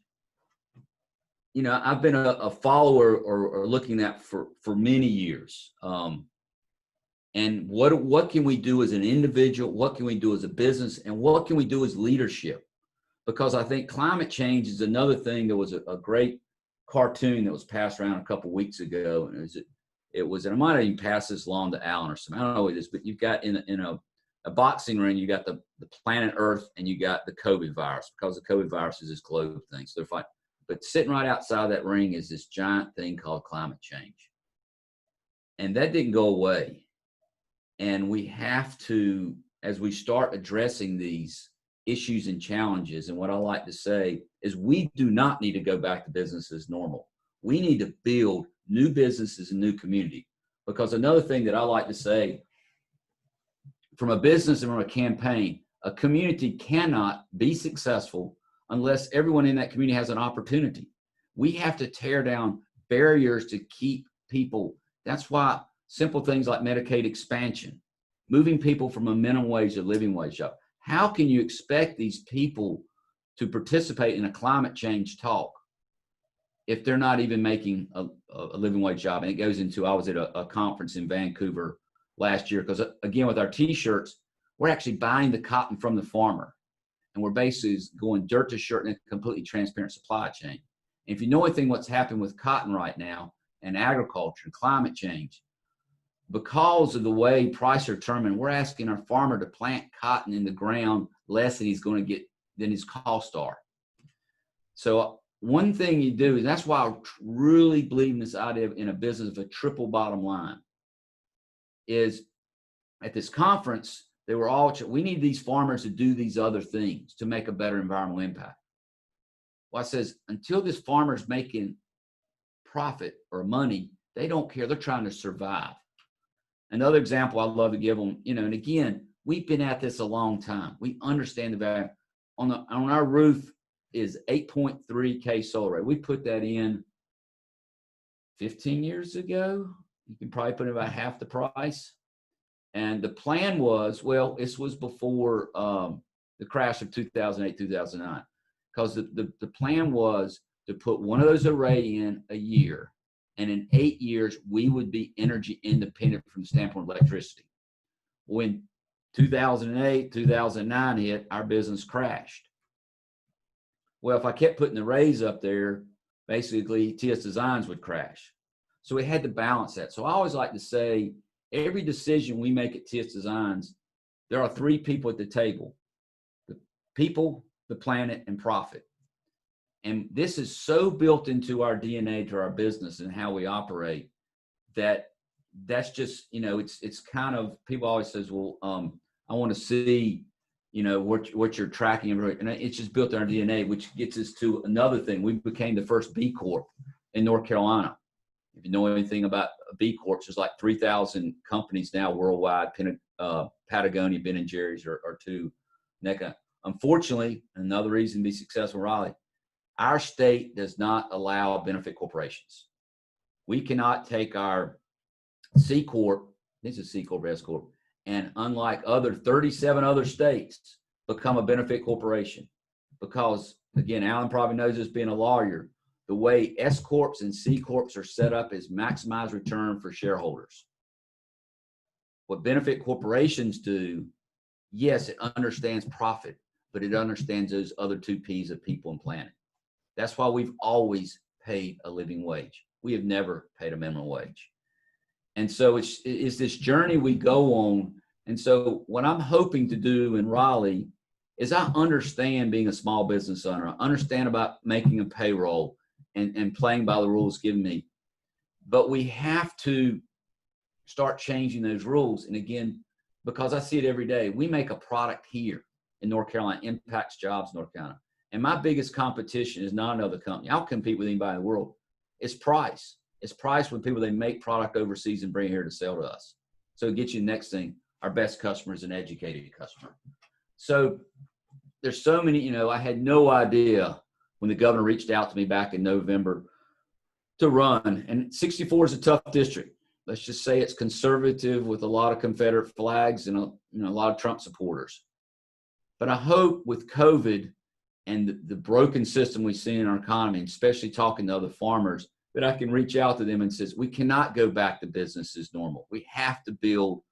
you know, I've been a follower or looking at for many years. And what can we do as an individual? What can we do as a business? And what can we do as leadership? Because I think climate change is another thing. There was a great cartoon that was passed around a couple of weeks ago. And it was, and I might have even passed this along to Alan or something. I don't know what it is, but you've got in a boxing ring, you got the planet Earth and you got the COVID virus, because the COVID virus is this globe thing. So they're fighting. But sitting right outside that ring is this giant thing called climate change. And that didn't go away. And we have to, as we start addressing these issues and challenges, and what I like to say is we do not need to go back to business as normal. We need to build new businesses and new community. Because another thing that I like to say, from a business and from a campaign, a community cannot be successful unless everyone in that community has an opportunity. We have to tear down barriers to keep people. That's why simple things like Medicaid expansion, moving people from a minimum wage to living wage job. How can you expect these people to participate in a climate change talk if they're not even making a living wage job? And it goes into, I was at a conference in Vancouver last year, because again, with our t-shirts, we're actually buying the cotton from the farmer. And we're basically going dirt to shirt in a completely transparent supply chain. And if you know anything what's happened with cotton right now and agriculture and climate change, because of the way prices are determined, we're asking our farmer to plant cotton in the ground less than he's going to get than his costs are. So one thing you do, and that's why I really believe in this idea in a business of a triple bottom line, is at this conference, they were all, we need these farmers to do these other things to make a better environmental impact. Well, I says, until this farmer's making profit or money, they don't care. They're trying to survive. Another example I love to give them, you know, and again, we've been at this a long time. We understand the value. On our roof is 8.3K solar array. We put that in 15 years ago. You can probably put it about half the price. And the plan was, well, this was before the crash of 2008, 2009, because the plan was to put one of those array in a year. And in 8 years, we would be energy independent from the standpoint of electricity. When 2008, 2009 hit, our business crashed. Well, if I kept putting the arrays up there, basically TS Designs would crash. So we had to balance that. So I always like to say, every decision we make at TS Designs, there are 3 people at the table: the people, the planet, and profit. And this is so built into our DNA, to our business and how we operate, that that's just, you know, it's kind of, people always says, well, I want to see, you know, what you're tracking. And it's just built in our DNA, which gets us to another thing. We became the first B Corp in North Carolina. If you know anything about B Corps, there's like 3,000 companies now worldwide. Patagonia, Ben & Jerry's are 2. NECA. Unfortunately, another reason to be successful in Raleigh, our state does not allow benefit corporations. We cannot take our C Corp, this is C Corp, S Corp, and unlike 37 other states, become a benefit corporation. Because, again, Alan probably knows this being a lawyer, the way S Corps and C Corps are set up is maximize return for shareholders. What benefit corporations do, yes, it understands profit, but it understands those other 2 P's of people and planet. That's why we've always paid a living wage. We have never paid a minimum wage. And so it's this journey we go on. And so what I'm hoping to do in Raleigh is I understand being a small business owner. I understand about making a payroll and playing by the rules given me. But we have to start changing those rules. And again, because I see it every day, we make a product here in North Carolina, impacts jobs in North Carolina. And my biggest competition is not another company. I'll compete with anybody in the world. It's price. It's price with people, they make product overseas and bring it here to sell to us. So it gets you the next thing. Our best customer is an educated customer. So there's so many, you know, I had no idea when the governor reached out to me back in November to run. And 64 is a tough district. Let's just say it's conservative with a lot of Confederate flags and a lot of Trump supporters. But I hope with COVID and the broken system we see in our economy, especially talking to other farmers, that I can reach out to them and says, we cannot go back to business as normal. We have to build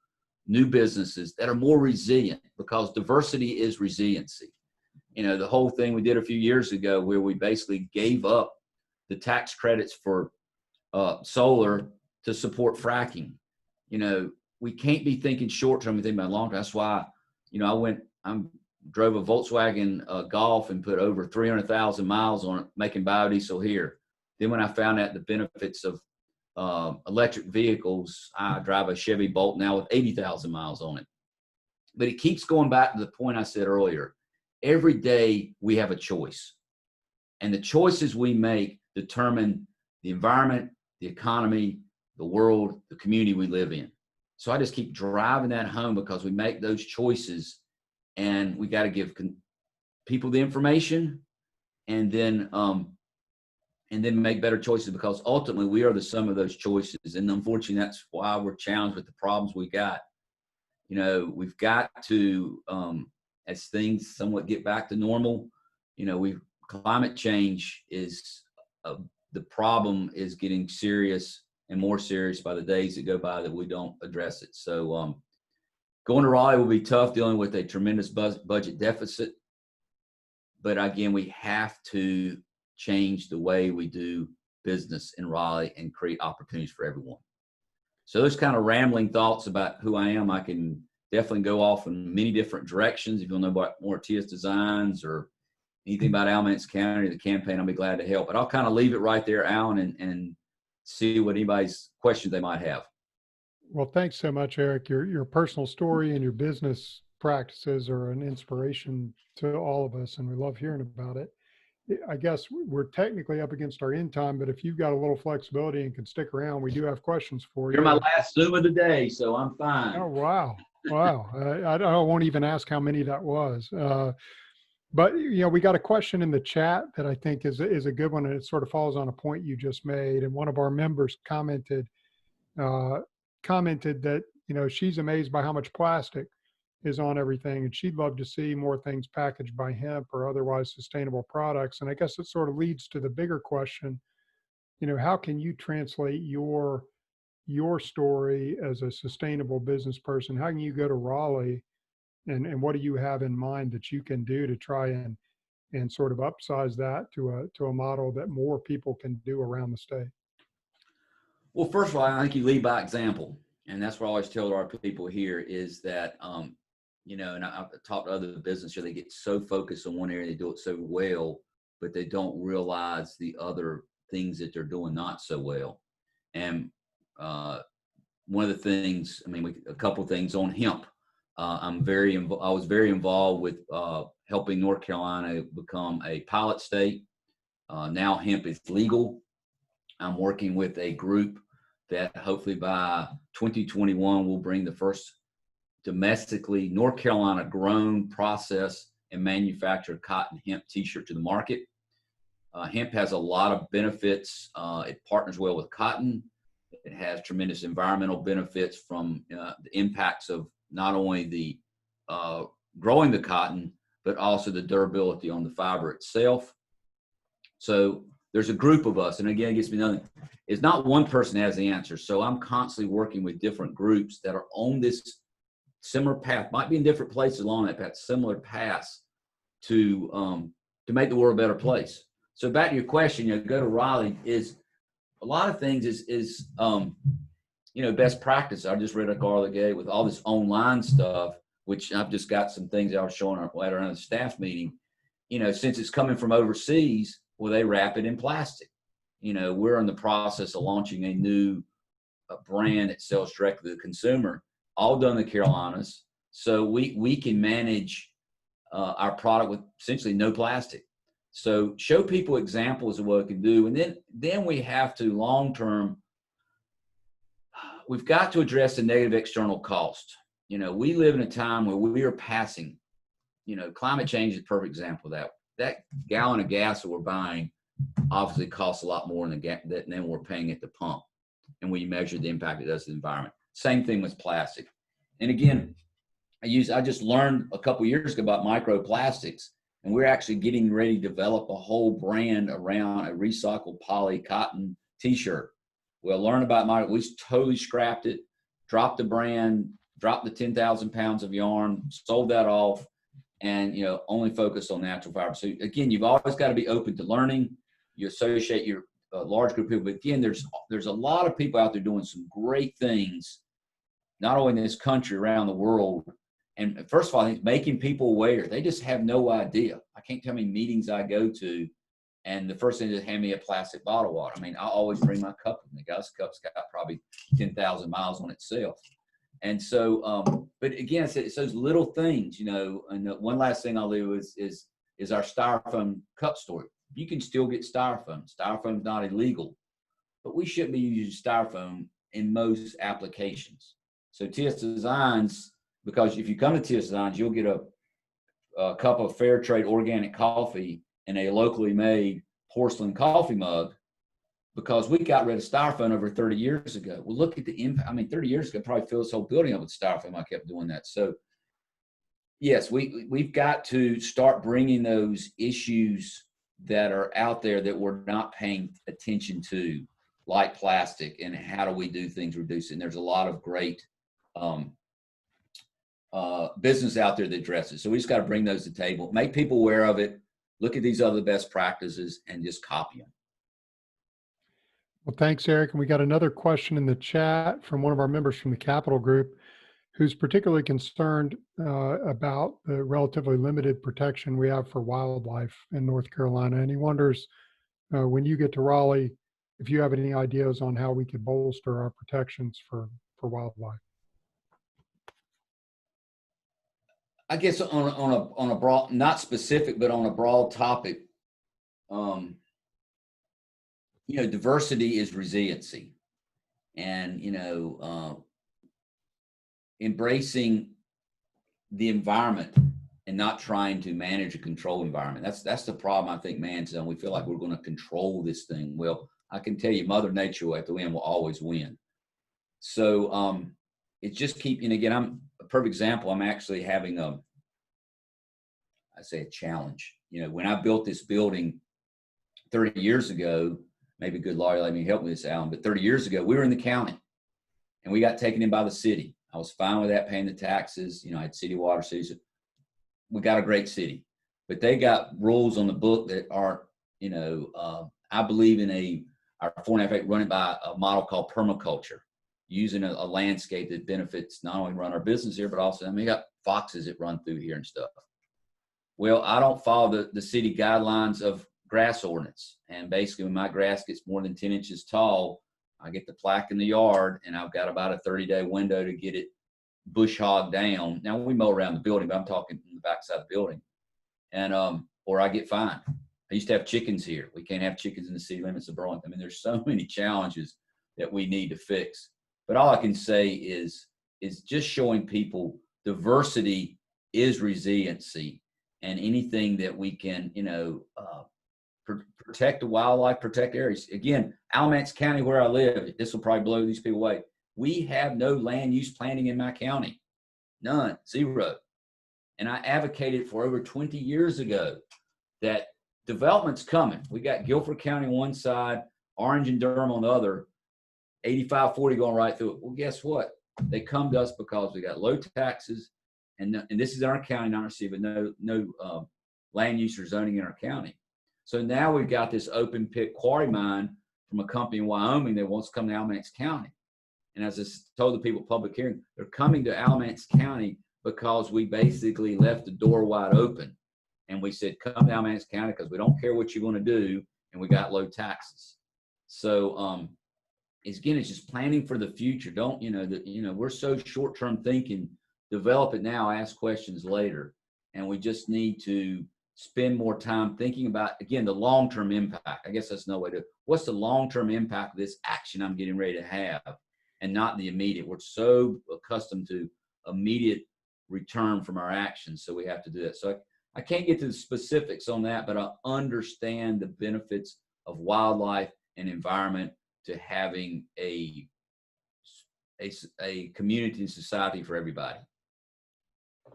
new businesses that are more resilient, because diversity is resiliency. You know, the whole thing we did a few years ago where we basically gave up the tax credits for solar to support fracking. You know, we can't be thinking short term and thinking about long term. That's why, you know, I drove a Volkswagen Golf and put over 300,000 miles on it, making biodiesel here. Then when I found out the benefits of electric vehicles, I drive a Chevy Bolt now with 80,000 miles on it. But it keeps going back to the point I said earlier. Every day we have a choice. And the choices we make determine the environment, the economy, the world, the community we live in. So I just keep driving that home, because we make those choices and we got to give people the information and then make better choices, because ultimately we are the sum of those choices. And unfortunately, that's why we're challenged with the problems we got. You know, we've got to, as things somewhat get back to normal, you know, climate change is, the problem is getting serious and more serious by the days that go by that we don't address it. So going to Raleigh will be tough, dealing with a tremendous budget deficit. But again, we have to change the way we do business in Raleigh and create opportunities for everyone. So those kind of rambling thoughts about who I am, I can definitely go off in many different directions. If you'll know about more TS Designs or anything about Alamance County, the campaign, I'll be glad to help. But I'll kind of leave it right there, Alan, and see what anybody's questions they might have. Well, thanks so much, Eric. Your personal story and your business practices are an inspiration to all of us, and we love hearing about it. I guess we're technically up against our end time, but if you've got a little flexibility and can stick around, we do have questions for you. You're my last Zoom of the day, so I'm fine. Oh, wow. Wow. I won't even ask how many that was. But, you know, we got a question in the chat that I think is a good one, and it sort of falls on a point you just made. And one of our members commented that, you know, she's amazed by how much plastic is on everything, and she'd love to see more things packaged by hemp or otherwise sustainable products. And I guess it sort of leads to the bigger question, how can you translate your story as a sustainable business person? How can you go to Raleigh and what do you have in mind that you can do to try and sort of upsize that to a model that more people can do around the state? Well, first of all, I think you lead by example. And that's what I always tell our people here is that, and I've talked to other businesses, they get so focused on one area, they do it so well, but they don't realize the other things that they're doing not so well. And one of the things, a couple of things on hemp. I was very involved with helping North Carolina become a pilot state. Now hemp is legal. I'm working with a group that hopefully by 2021 will bring the first domestically North Carolina grown, processed, and manufactured cotton hemp t-shirt to the market. Hemp has a lot of benefits. It partners well with cotton. It has tremendous environmental benefits from the impacts of not only the growing the cotton, but also the durability on the fiber itself. So there's a group of us, and again, it gets me nothing. It's not one person has the answer. So I'm constantly working with different groups that are on this similar path, might be in different places along that path, similar paths to make the world a better place. So back to your question, go to Raleigh is a lot of things is best practice. I just read a article the other day with all this online stuff, which I've just got some things I was showing at our staff meeting. Since it's coming from overseas, well, they wrap it in plastic. We're in the process of launching a new brand that sells directly to the consumer, all done in the Carolinas. So we can manage our product with essentially no plastic. So show people examples of what it can do. And then we have to long-term, we've got to address the negative external cost. We live in a time where we are passing, climate change is a perfect example of that. That gallon of gas that we're buying obviously costs a lot more than we're paying at the pump. And we measure the impact it does to the environment. Same thing with plastic. And again, I just learned a couple years ago about microplastics, and we're actually getting ready to develop a whole brand around a recycled poly cotton t-shirt. We'll learn about we totally scrapped it, dropped the brand, dropped the 10,000 pounds of yarn, sold that off, and only focused on natural fiber. So again, you've always got to be open to learning. You associate your large group of people, but again, there's a lot of people out there doing some great things, not only in this country, around the world. And first of all, I think making people aware. They just have no idea. I can't tell how many meetings I go to, and the first thing is hand me a plastic bottle of water. I always bring my cup with me. Guys, cup's got probably 10,000 miles on itself. And so, but again, it's those little things, and one last thing I'll leave is our styrofoam cup story. You can still get styrofoam. Styrofoam's not illegal, but we shouldn't be using styrofoam in most applications. So TS Designs, because if you come to TS Designs, you'll get a cup of fair trade organic coffee in a locally made porcelain coffee mug, because we got rid of styrofoam over 30 years ago. Well, look at the impact. 30 years ago, probably fill this whole building up with styrofoam. I kept doing that. So yes, we've got to start bringing those issues that are out there that we're not paying attention to, like plastic, and how do we do things, reduce it. And there's a lot of great business out there that addresses. So we just got to bring those to the table, make people aware of it, look at these other best practices, and just copy them. Well, thanks, Eric. And we got another question in the chat from one of our members from the Capital Group, who's particularly concerned about the relatively limited protection we have for wildlife in North Carolina. And he wonders, when you get to Raleigh, if you have any ideas on how we could bolster our protections for wildlife. I guess on a broad, not specific, but on a broad topic, diversity is resiliency, and embracing the environment and not trying to manage a control environment. That's the problem I think man's done. We feel like we're going to control this thing. Well, I can tell you, Mother Nature at the end will always win. So it's just keeping. Again, I'm perfect example, I'm actually having a challenge. You know, when I built this building 30 years ago, maybe a good lawyer let me help with this, Alan, but 30 years ago, we were in the county and we got taken in by the city. I was fine with that, paying the taxes. You know, I had city water, cities. We got a great city, but they got rules on the book that aren't, you know, I believe in our 4.5 acre running by a model called permaculture, using a landscape that benefits not only run our business here, but also, I mean, we got foxes that run through here and stuff. Well, I don't follow the city guidelines of grass ordinance. And basically when my grass gets more than 10 inches tall, I get the plaque in the yard and I've got about a 30-day window to get it bush hogged down. Now we mow around the building, but I'm talking in the backside of the building. And, or I get fined. I used to have chickens here. We can't have chickens in the city limits of Burlington. I mean, there's so many challenges that we need to fix. But all I can say is just showing people diversity is resiliency, and anything that we can, you know, protect the wildlife, protect areas. Again, Alamance County, where I live, this will probably blow these people away. We have no land use planning in my county. None, zero. And I advocated for over 20 years ago that development's coming. We got Guilford County on one side, Orange and Durham on the other, 85-40 going right through it. Well, guess what? They come to us because we got low taxes, and this is in our county, not our city, but no land use or zoning in our county. So now we've got this open pit quarry mine from a company in Wyoming that wants to come to Alamance County. And as I told the people at public hearing, they're coming to Alamance County because we basically left the door wide open. And we said, come to Alamance County because we don't care what you're going to do, and we got low taxes. So again, it's just planning for the future. Don't, we're so short-term thinking, develop it now, ask questions later. And we just need to spend more time thinking about, again, the long-term impact. I guess that's no way to, what's the long-term impact of this action I'm getting ready to have, and not the immediate. We're so accustomed to immediate return from our actions, so we have to do that. So I can't get to the specifics on that, but I understand the benefits of wildlife and environment to having a community and society for everybody.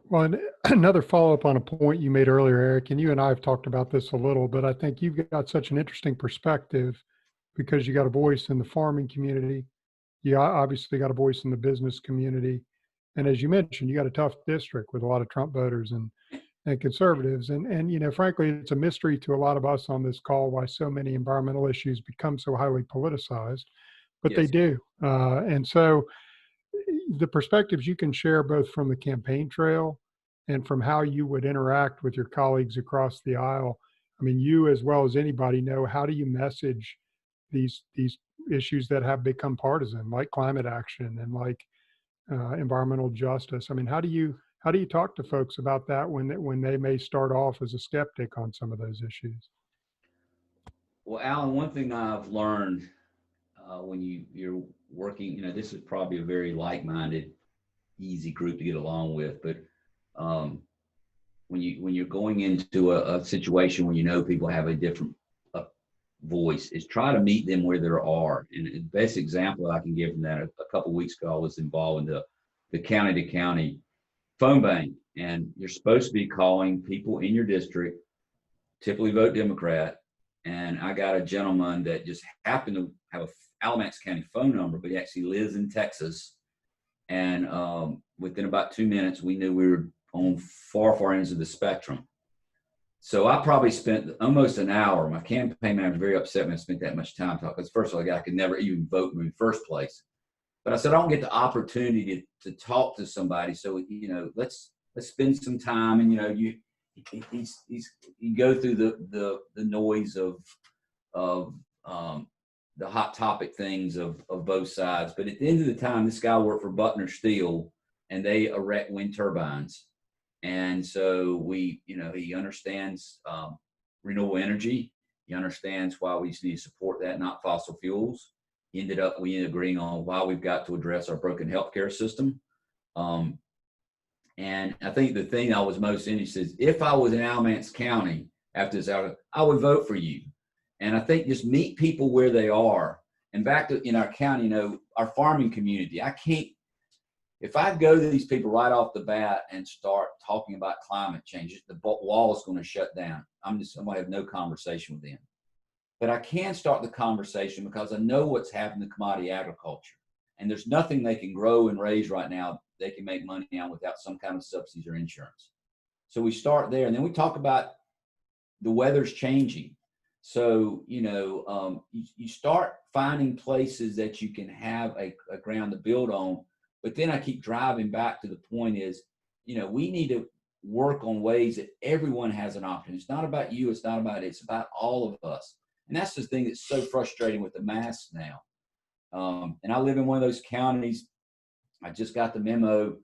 Well, and another follow-up on a point you made earlier, Eric, and you and I have talked about this a little, but I think you've got such an interesting perspective because you got a voice in the farming community. You obviously got a voice in the business community. And as you mentioned, you got a tough district with a lot of Trump voters and conservatives. And frankly, it's a mystery to a lot of us on this call why so many environmental issues become so highly politicized, but Yes. they do. And so the perspectives you can share both from the campaign trail and from how you would interact with your colleagues across the aisle. I mean, you as well as anybody know, how do you message these issues that have become partisan, like climate action and like environmental justice? I mean, how do you talk to folks about that when they may start off as a skeptic on some of those issues? Well, Alan, one thing I've learned when you're working, this is probably a very like-minded, easy group to get along with, but when you're going into a situation where people have a different voice, is try to meet them where they are. And the best example I can give from that, a couple of weeks ago, I was involved in the county-to-county phone bank, and you're supposed to be calling people in your district, typically vote Democrat. And I got a gentleman that just happened to have a Alamance County phone number, but he actually lives in Texas. And within about 2 minutes, we knew we were on far ends of the spectrum. So I probably spent almost an hour. My campaign manager was very upset when I spent that much time talking, because first of all, I could never even vote in the first place. But I said, I don't get the opportunity to talk to somebody. So, let's spend some time. And, you go through the noise of the hot topic things of both sides. But at the end of the time, this guy worked for Buckner Steel, and they erect wind turbines. And so he understands renewable energy. He understands why we just need to support that, not fossil fuels. We ended up agreeing on why we've got to address our broken healthcare system. And I think the thing I was most interested is, if I was in Alamance County after this out, I would vote for you. And I think just meet people where they are. And back to in our county, our farming community, if I go to these people right off the bat and start talking about climate change, the wall is going to shut down. I'm going to have no conversation with them. But I can start the conversation because I know what's happened to commodity agriculture. And there's nothing they can grow and raise right now they can make money on without some kind of subsidies or insurance. So we start there, and then we talk about the weather's changing. So, you start finding places that you can have a ground to build on. But then I keep driving back to the point is, we need to work on ways that everyone has an opportunity. It's not about you. It's not about it. It's about all of us. And that's the thing that's so frustrating with the masks now. And I live in one of those counties. I just got the memo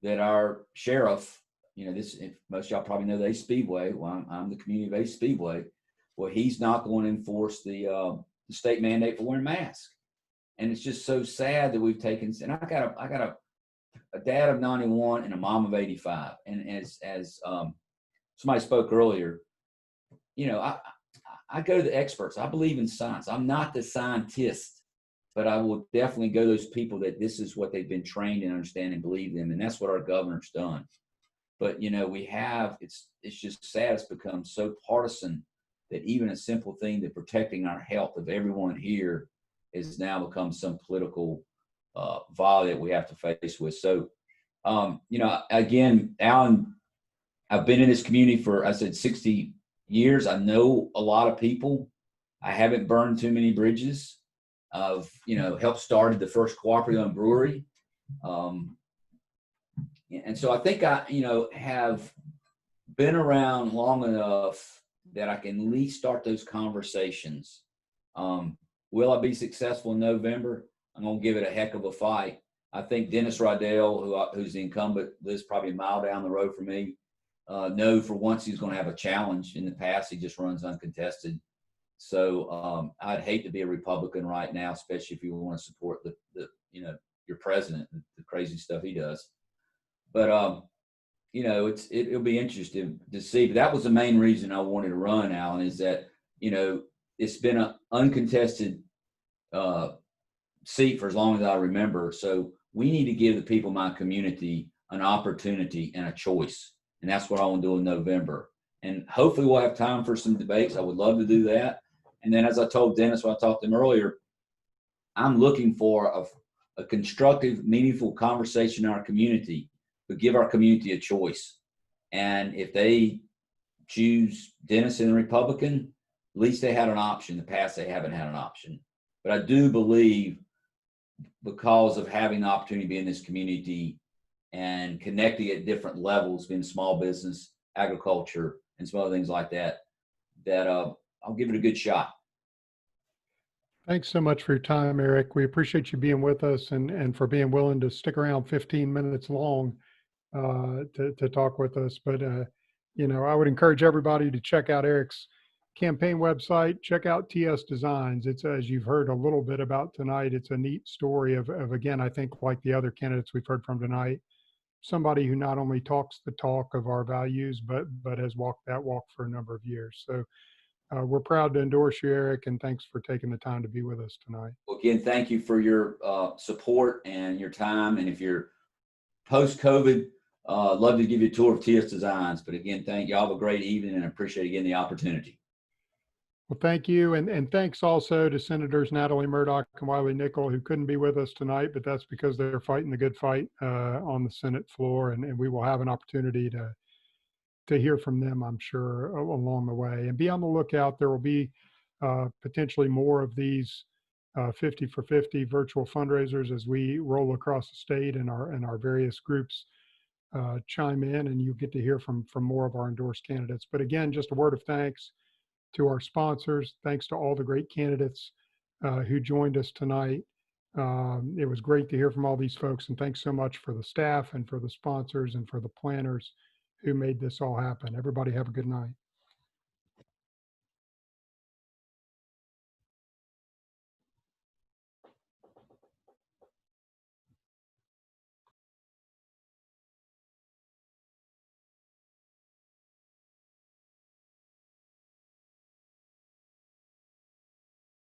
that our sheriff, most of y'all probably know the Ace Speedway. Well, I'm the community of Ace Speedway. Well, he's not going to enforce the state mandate for wearing masks. And it's just so sad that we've taken, and I got a dad of 91 and a mom of 85. And as somebody spoke earlier, I go to the experts. I believe in science. I'm not the scientist, but I will definitely go to those people that this is what they've been trained in, understand and believe in. And that's what our governor's done. But, it's just sad. It's become so partisan that even a simple thing that protecting our health of everyone here has now become some political volley that we have to face with. So, again, Alan, I've been in this community for, I said, 60 years. I know a lot of people. I haven't burned too many bridges. I've, helped started the first cooperative brewery. And so I think I, have been around long enough that I can at least start those conversations. Will I be successful in November? I'm going to give it a heck of a fight. I think Dennis Riddell, who's the incumbent, lives probably a mile down the road from me. No, for once he's going to have a challenge. In the past, he just runs uncontested. So I'd hate to be a Republican right now, especially if you want to support your president, the crazy stuff he does. But it'll be interesting to see. But that was the main reason I wanted to run, Alan, is that it's been an uncontested seat for as long as I remember. So we need to give the people in my community an opportunity and a choice. And that's what I want to do in November. And hopefully we'll have time for some debates. I would love to do that. And then, as I told Dennis when I talked to him earlier, I'm looking for a constructive, meaningful conversation in our community, but give our community a choice. And if they choose Dennis and the Republican, at least they had an option. In the past, they haven't had an option. But I do believe, because of having the opportunity to be in this community and connecting at different levels, being small business, agriculture, and some other things like that, I'll give it a good shot. Thanks so much for your time, Eric. We appreciate you being with us and for being willing to stick around 15 minutes long to talk with us. But, I would encourage everybody to check out Eric's campaign website, check out TS Designs. It's, as you've heard a little bit about tonight, it's a neat story of again, I think like the other candidates we've heard from tonight, somebody who not only talks the talk of our values, but has walked that walk for a number of years. So we're proud to endorse you, Eric, and thanks for taking the time to be with us tonight. Well, again, thank you for your support and your time. And if you're post-COVID, love to give you a tour of TS Designs. But again, thank you. Have a great evening and appreciate again the opportunity. Well, thank you. And thanks also to Senators Natalie Murdoch and Wiley Nickel, who couldn't be with us tonight, but that's because they're fighting the good fight on the Senate floor. And we will have an opportunity to hear from them, I'm sure, along the way. And be on the lookout. There will be potentially more of these 50 for 50 virtual fundraisers as we roll across the state, and our various groups chime in, and you get to hear from more of our endorsed candidates. But again, just a word of thanks to our sponsors. Thanks to all the great candidates who joined us tonight. It was great to hear from all these folks, and thanks so much for the staff and for the sponsors and for the planners who made this all happen. Everybody have a good night.